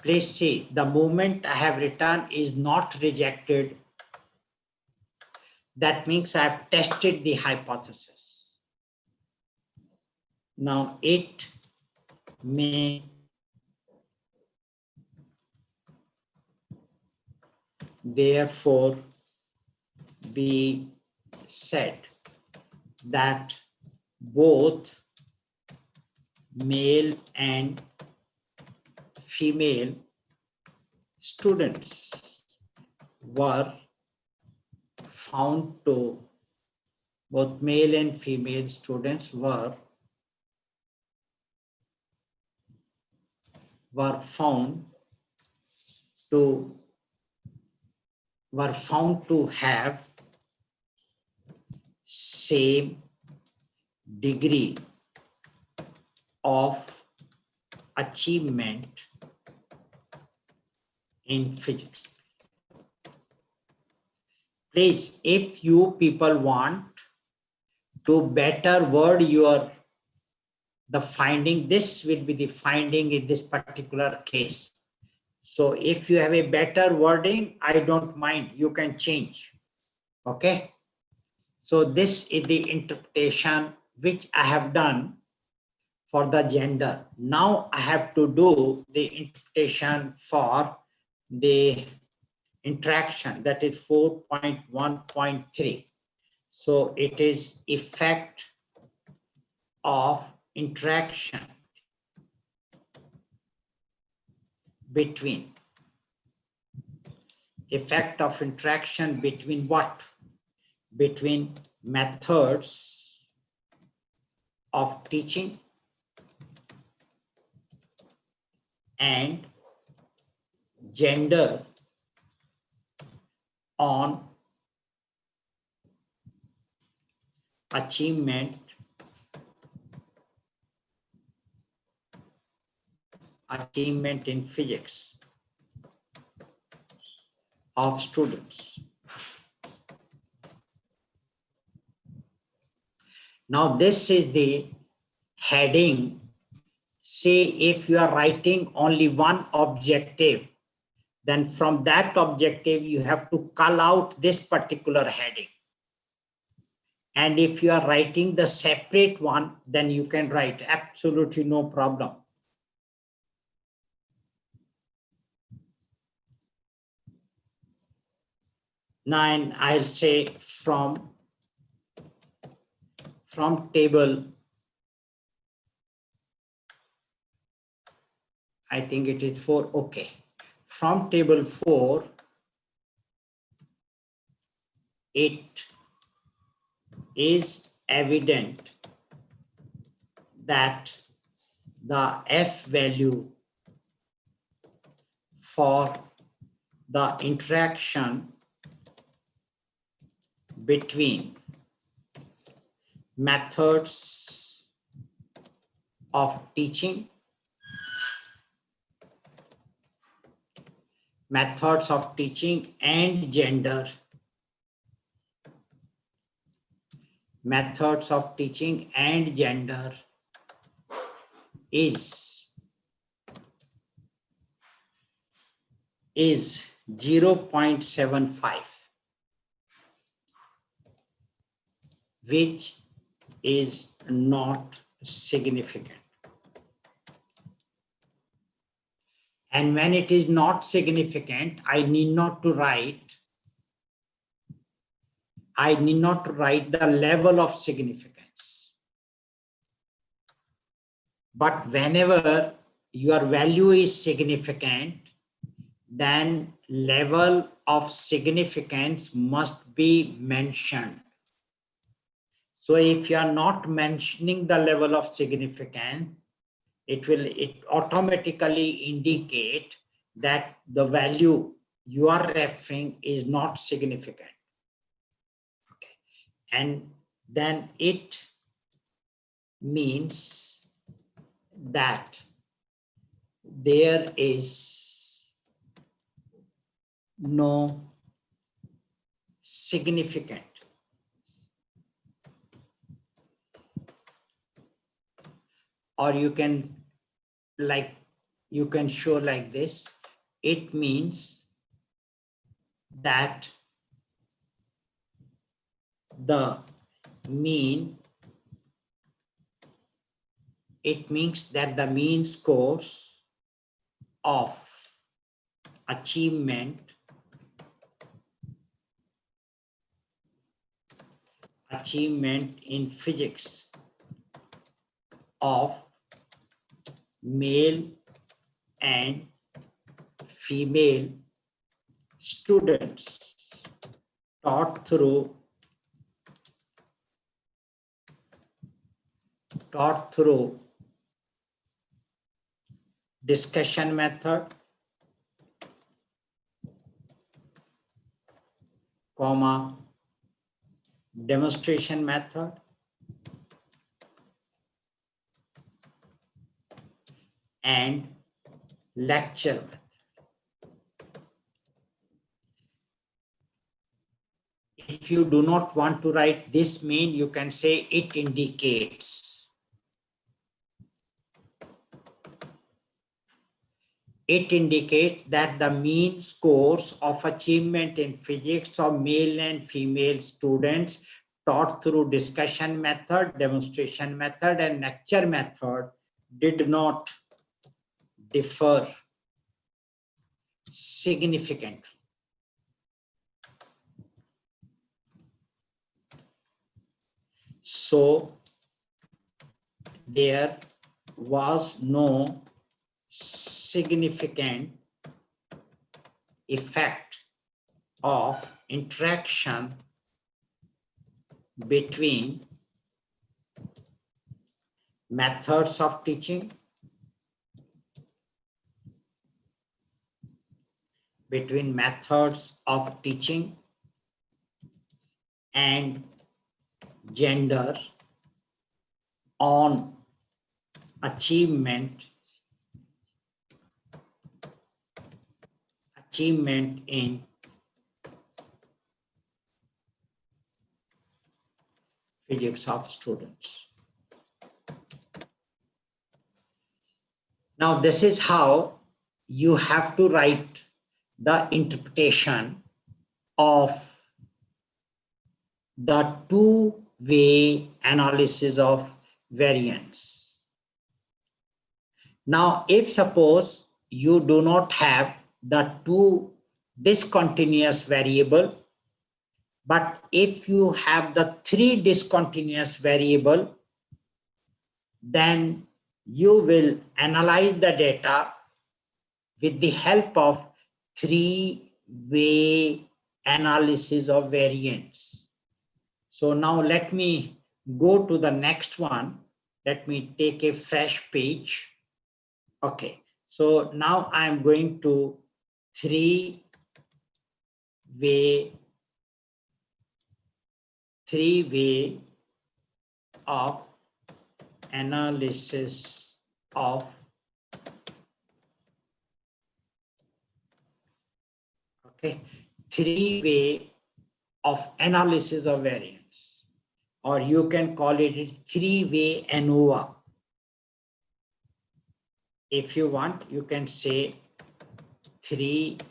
Please see, the moment I have written is not rejected, that means I have tested the hypothesis. Now it may therefore be said that both male and female students were found to, both male and female students were found to have same degree of achievement in physics. Please, if you people want to better word the finding, this will be the finding in this particular case. So if you have a better wording, I don't mind, you can change. Okay. So this is the interpretation which I have done for the gender. Now I have to do the interpretation for the interaction, that is 4.1.3. So it is effect of interaction between what? Between methods of teaching and gender on achievement in physics of students. Now this is the heading. Say if you are writing only one objective, then from that objective you have to call out this particular heading. And if you are writing the separate one, then you can write absolutely no problem. Now I'll say from table, I think it is 4, okay. From table 4, it is evident that the F value for the interaction between methods of teaching, and gender, is 0.75, which is not significant. And when it is not significant, I need not to write the level of significance. But whenever your value is significant, then level of significance must be mentioned. So if you are not mentioning the level of significance, it automatically indicate that the value you are referring is not significant. Okay. And then it means that there is no significant or you can show like this. It means that the mean scores of achievement in physics of male and female students taught through discussion method, demonstration method, and lecture method. If you do not want to write this mean, you can say it indicates. It indicates that the mean scores of achievement in physics of male and female students taught through discussion method, demonstration method, and lecture method did not differ significantly. So there was no significant effect of interaction between methods of teaching between methods of teaching and gender on achievement in physics of students. Now, this is how you have to write the interpretation of the two-way analysis of variance. Now, if suppose you do not have the two discontinuous variable, but if you have the three discontinuous variable, then you will analyze the data with the help of three-way analysis of variance. So now let me go to the next one. Let me take a fresh page. Okay, so now I'm going to three-way of analysis of three-way of analysis of variance, or you can call it three-way ANOVA. If you want, you can say three-way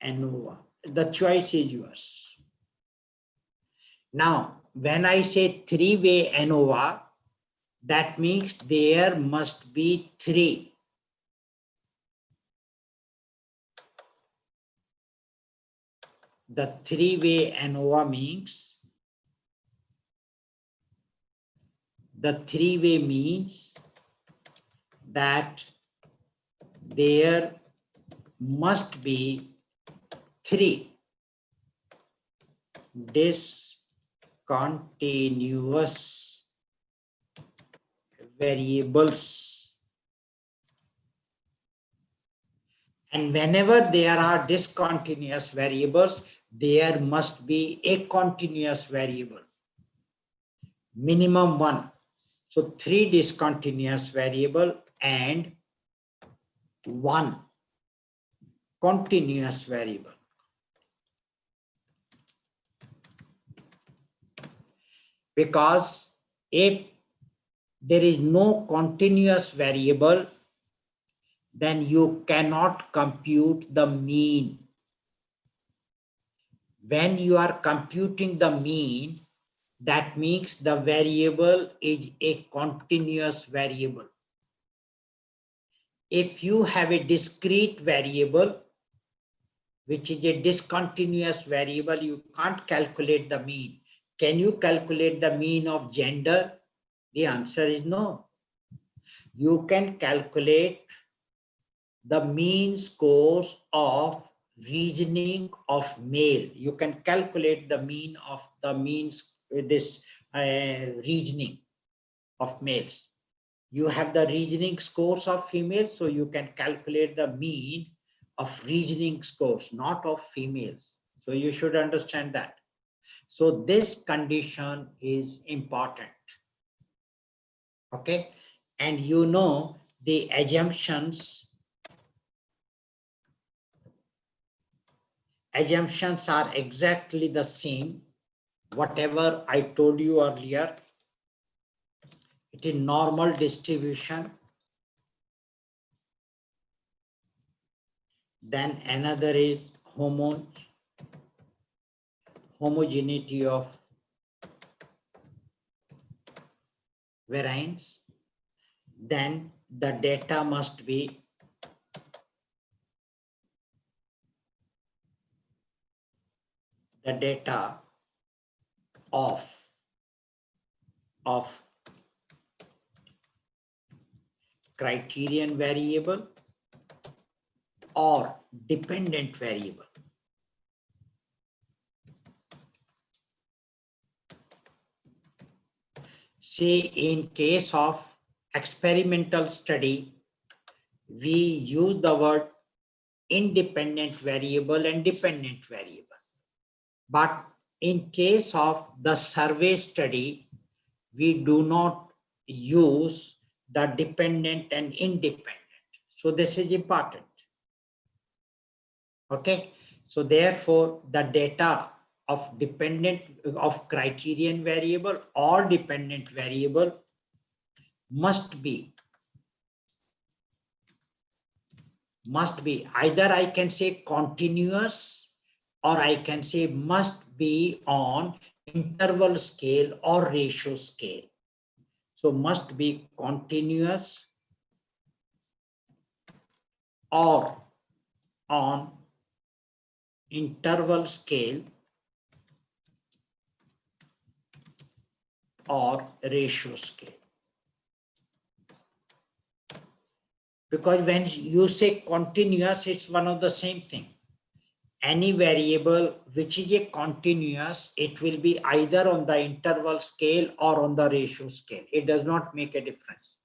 ANOVA. The choice is yours. Now, when I say three-way ANOVA, that means there must be three. The three-way ANOVA means that there must be three discontinuous variables. And whenever there are discontinuous variables, there must be a continuous variable, minimum one. So three discontinuous variable and one continuous variable. Because if there is no continuous variable, then you cannot compute the mean. When you are computing the mean, that means the variable is a continuous variable. If you have a discrete variable, which is a discontinuous variable, you can't calculate the mean. Can you calculate the mean of gender? The answer is no. You can calculate the mean scores of reasoning of male. You can calculate the mean of the means with this reasoning of males. You have the reasoning scores of females, so you can calculate the mean of reasoning scores, not of females. So you should understand that. So this condition is important. Okay, and you know the assumptions are exactly the same. Whatever I told you earlier, it is normal distribution. Then another is homogeneity of variance. Then the data must be the data of criterion variable or dependent variable. Say in case of experimental study, we use the word independent variable and dependent variable. But in case of the survey study, we do not use the dependent and independent. So this is important. Okay. So therefore, the data of dependent of criterion variable or dependent variable must be either I can say continuous, or I can say must be on interval scale or ratio scale. So must be continuous or on interval scale or ratio scale. Because when you say continuous, it's one of the same thing. Any variable which is a continuous, it will be either on the interval scale or on the ratio scale. It does not make a difference.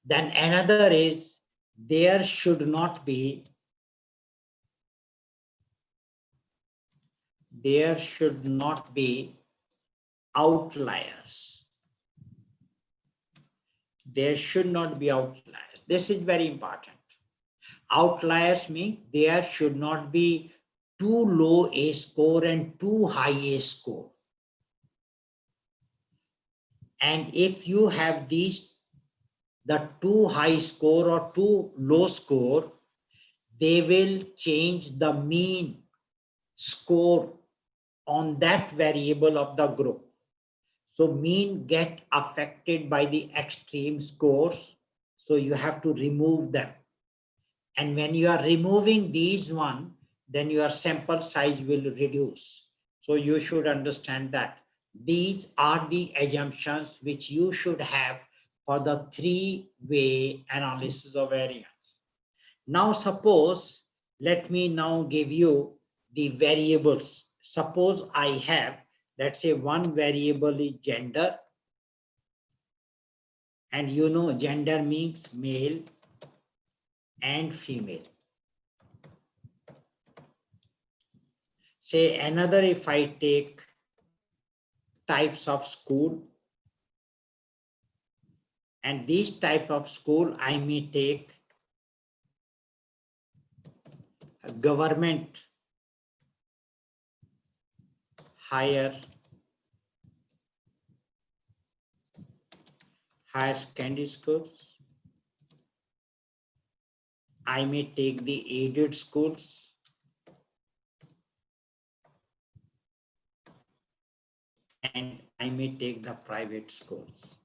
Then another is there should not be outliers. There should not be outliers. This is very important. Outliers mean there should not be too low a score and too high a score. And if you have these, the too high score or too low score, they will change the mean score on that variable of the group. So mean get affected by the extreme scores. So you have to remove them. And when you are removing these one, then your sample size will reduce. So you should understand that these are the assumptions which you should have for the three-way analysis of variance. Now suppose, let me now give you the variables. Suppose I have, let's say one variable is gender. And you know gender means male and female. Say another, if I take types of school, and these type of school I may take government higher secondary schools. I may take the aided schools. And I may take the private schools.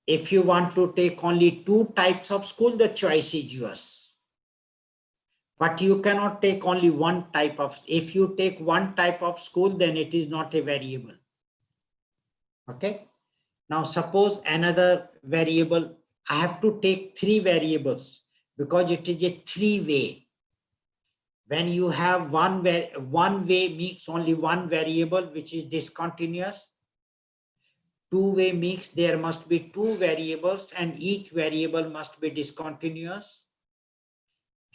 If you want to take only two types of school, the choice is yours. But you cannot take only one type of, if you take one type of school, then it is not a variable. Okay. Now suppose another variable, I have to take three variables because it is a three-way. When you have one way means only one variable which is discontinuous. Two-way means there must be two variables and each variable must be discontinuous.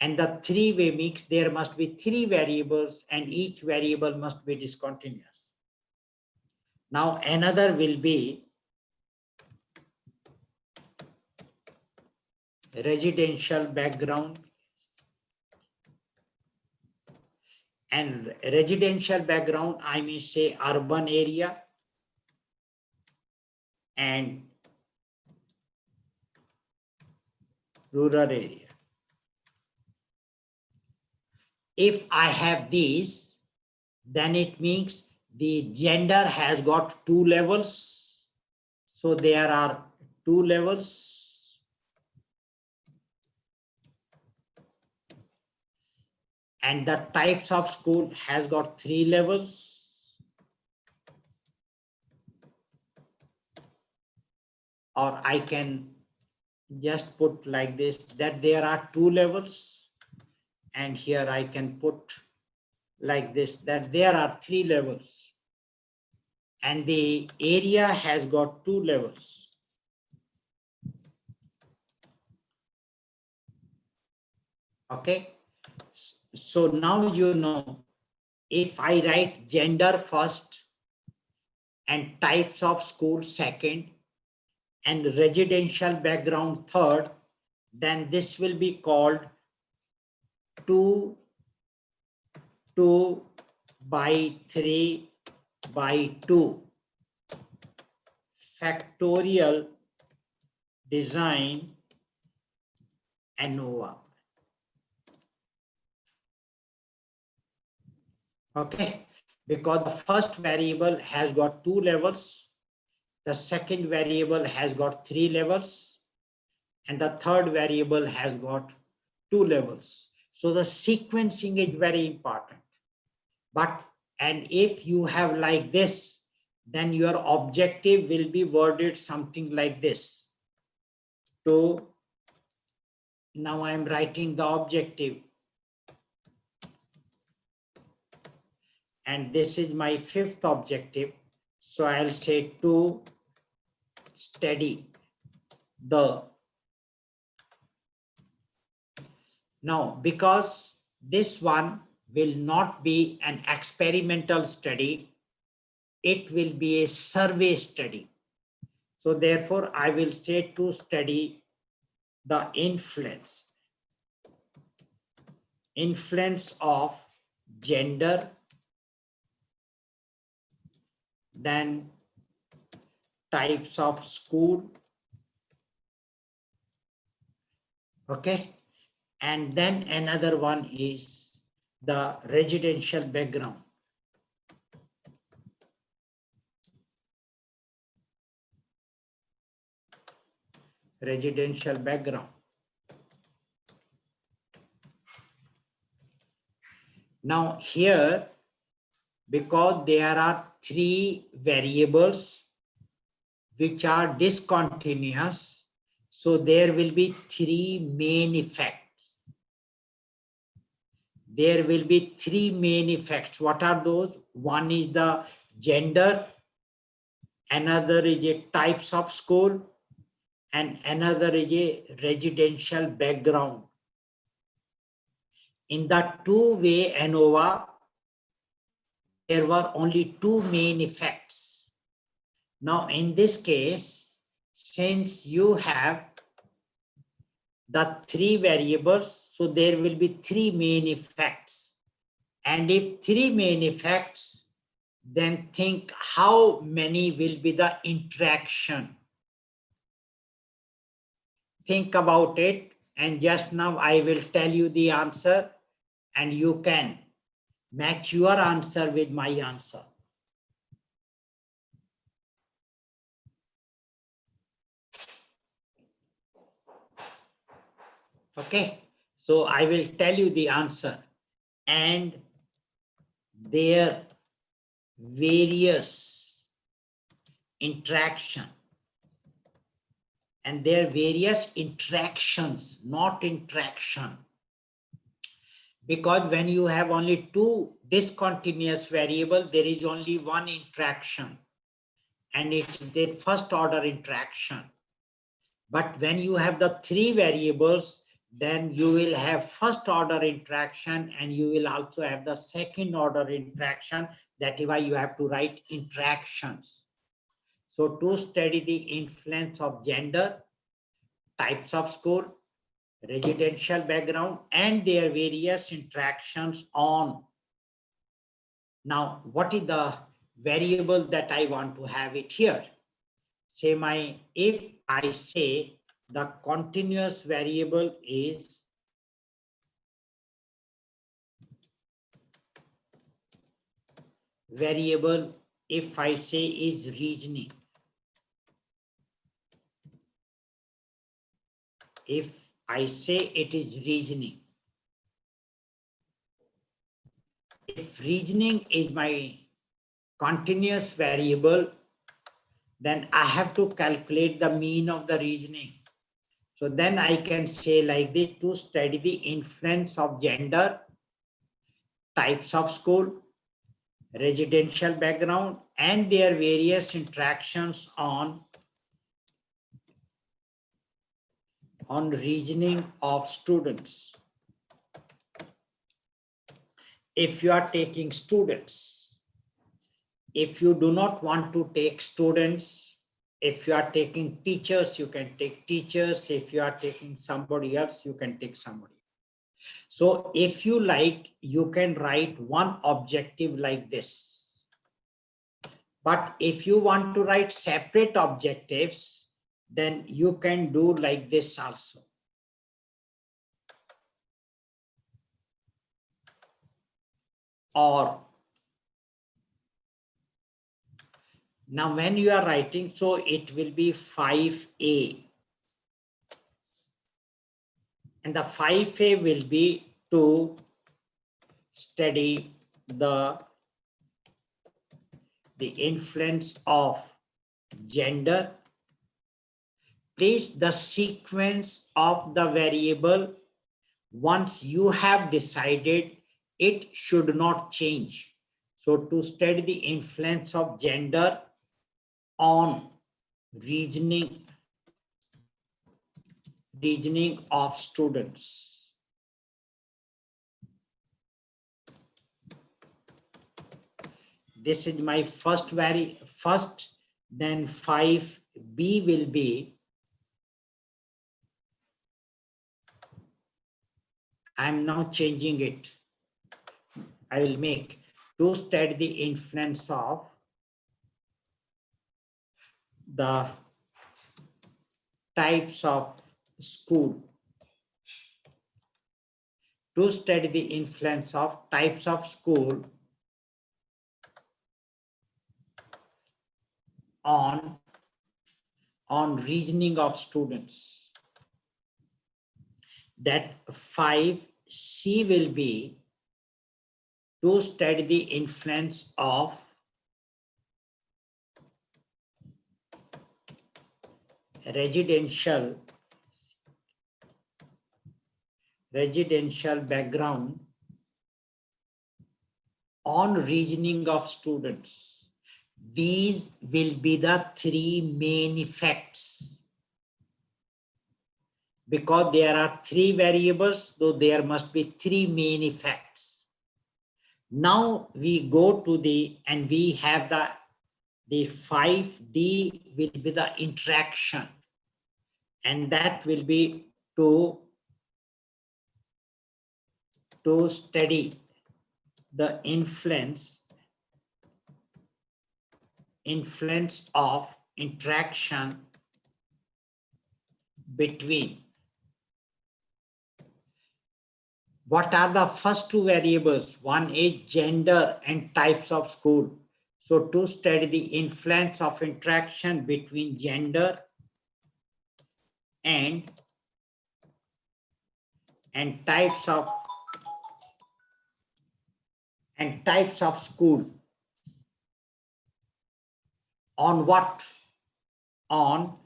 And the three-way means there must be three variables and each variable must be discontinuous. Now another will be residential background. And residential background, I may say urban area and rural area. If I have these, then it means the gender has got two levels. So there are two levels. And the types of school has got three levels. Or I can just put like this, that there are two levels. And here I can put like this, that there are three levels. And the area has got two levels. Okay. So now you know, if I write gender first and types of school second and residential background third, then this will be called 2, 2 by 3 by 2 factorial design ANOVA. Okay, because the first variable has got 2 levels, the second variable has got 3 levels, and the third variable has got 2 levels. So the sequencing is very important. But, and if you have like this, then your objective will be worded something like this. So now I am writing the objective. And this is my fifth objective. So I'll say to study the. Now, because this one will not be an experimental study, it will be a survey study. So therefore, I will say to study the influence of gender, then types of school, okay, and then another one is the residential background. Residential background. Now here, because there are 3 variables which are discontinuous, so there will be 3 main effects. There will be 3 main effects. What are those? One is the gender, another is a types of school, and another is a residential background. In the two-way ANOVA, there were only 2 main effects. Now, in this case, since you have the 3 variables, so there will be 3 main effects. And if 3 main effects, then think how many will be the interaction. Think about it, and just now I will tell you the answer, and you can match your answer with my answer. Okay, so I will tell you the answer, and their various interaction, and their various interactions, not interaction. Because when you have only 2 discontinuous variables, there is only 1 interaction, and it's the first order interaction. But when you have the 3 variables, then you will have first order interaction, and you will also have the second order interaction. That is why you have to write interactions. So to study the influence of gender, types of school, residential background, and their various interactions on. Now, what is the variable that I want to have it here? Say if I say the continuous variable is if I say is reasoning. If I say it is reasoning. If reasoning is my continuous variable, then I have to calculate the mean of the reasoning. So then I can say like this: to study the influence of gender, types of school, residential background, and their various interactions on reasoning of students. if you are taking students, if you do not want to take students, if you are taking teachers, you can take teachers. If you are taking somebody else, you can take somebody. So if you like, you can write one objective like this. But if you want to write separate objectives, then you can do like this also. Or now when you are writing, so it will be 5A. And the 5A will be to study the influence of gender. Please, the sequence of the variable, once you have decided, it should not change. So to study the influence of gender on reasoning of students. This is my first, then 5B will be, I'm now changing it. I will make to study the influence of the types of school. To study the influence of types of school on reasoning of students. That 5C will be to study the influence of residential background on reasoning of students. These will be the three main effects. Because there are three variables, so there must be three main effects. Now we go to and we have the 5D will be the interaction, and that will be to study the influence of interaction between. What are the first two variables? One is gender and types of school. So to study the influence of interaction between gender and types of school. On what? On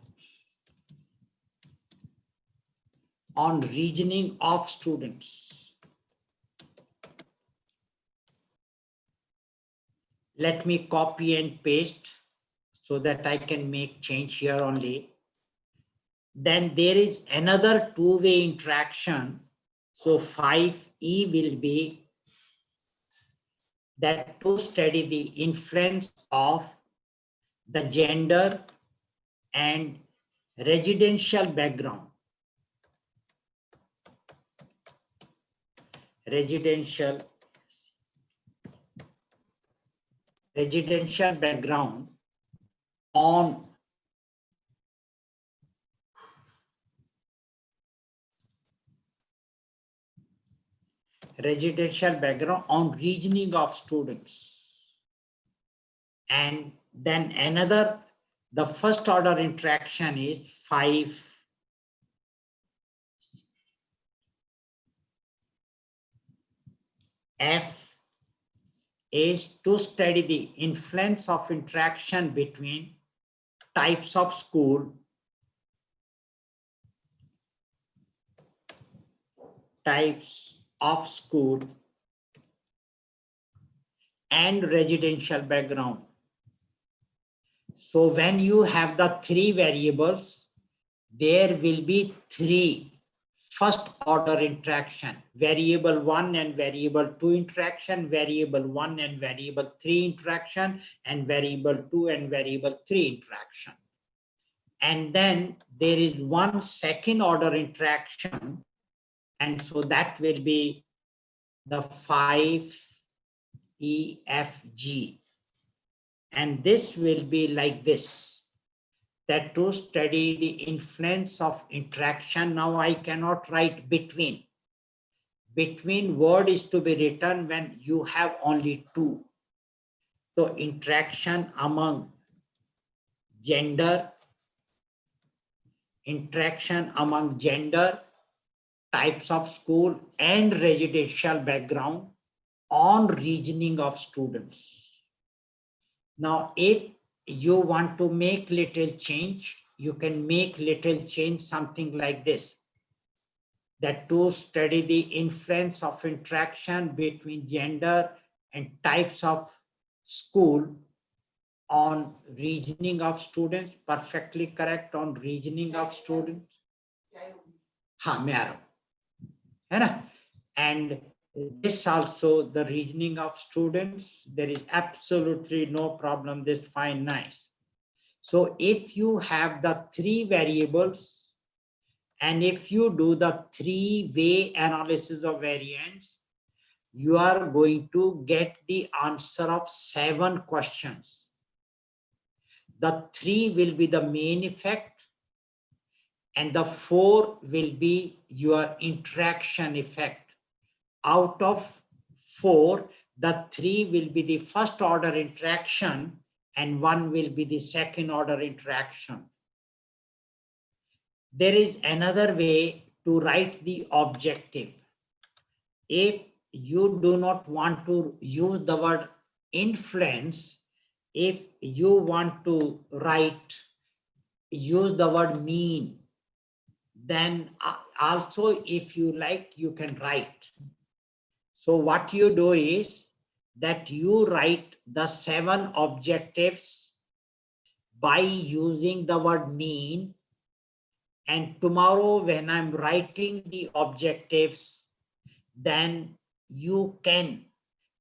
reasoning of students. Let me copy and paste so that I can make change here only. Then there is another two-way interaction. So 5E will be that to study the influence of the gender and residential background. Residential background on reasoning of students. And then another, the first order interaction is 5 F is to study the influence of interaction between types of school, and residential background. So when you have the three variables, there will be three first order interaction, variable 1 and variable 2 interaction, variable 1 and variable 3 interaction, and variable 2 and variable 3 interaction. And then there is one second order interaction, and so that will be the 5EFG. And this will be like this, that to study the influence of interaction. Now I cannot write between. Between word is to be written when you have only two. So interaction among gender, types of school and residential background on reasoning of students. Now, if you want to make little change, you can make little change something like this, that to study the influence of interaction between gender and types of school on reasoning of students. Perfectly correct, on reasoning of students. हाँ मैं आ रहा हूँ, है ना? And this also the reasoning of students, there is absolutely no problem, this fine, nice. So if you have the three variables and if you do the three-way analysis of variance, you are going to get the answer of 7 questions. The 3 will be the main effect and the 4 will be your interaction effect. Out of 4, the 3 will be the first order interaction and 1 will be the second order interaction. There is another way to write the objective. If you do not want to use the word influence, if you want to use the word mean, then also if you like, you can write. So what you do is that you write the 7 objectives by using the word mean, and tomorrow when I'm writing the objectives, then you can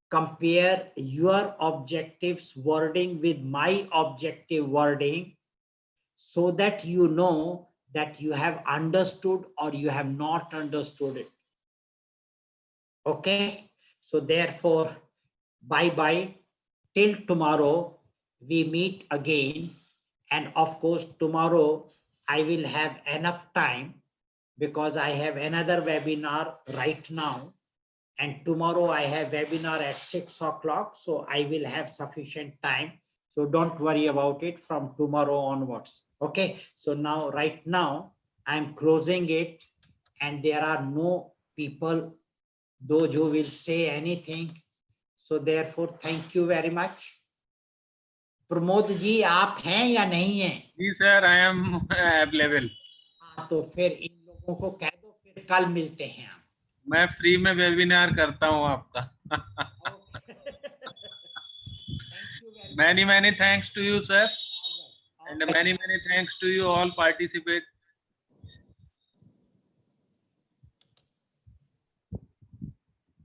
compare your objectives wording with my objective wording so that you know that you have understood or you have not understood it. Okay, so therefore, bye-bye. Till tomorrow, we meet again. And of course, tomorrow I will have enough time because I have another webinar right now. And tomorrow I have webinar at 6 o'clock. So I will have sufficient time. So don't worry about it from tomorrow onwards. Okay, so now, right now, I'm closing it and there are no people, those who will say anything. So therefore, thank you very much. Pramod ji आप हैं या नहीं हैं? जी sir, I am available. हाँ, तो फिर इन लोगों को कह दो, फिर कल मिलते हैं हम. मैं फ्री में वेबिनार करता हूँ आपका. Many thanks to you, sir, and many thanks to you all participate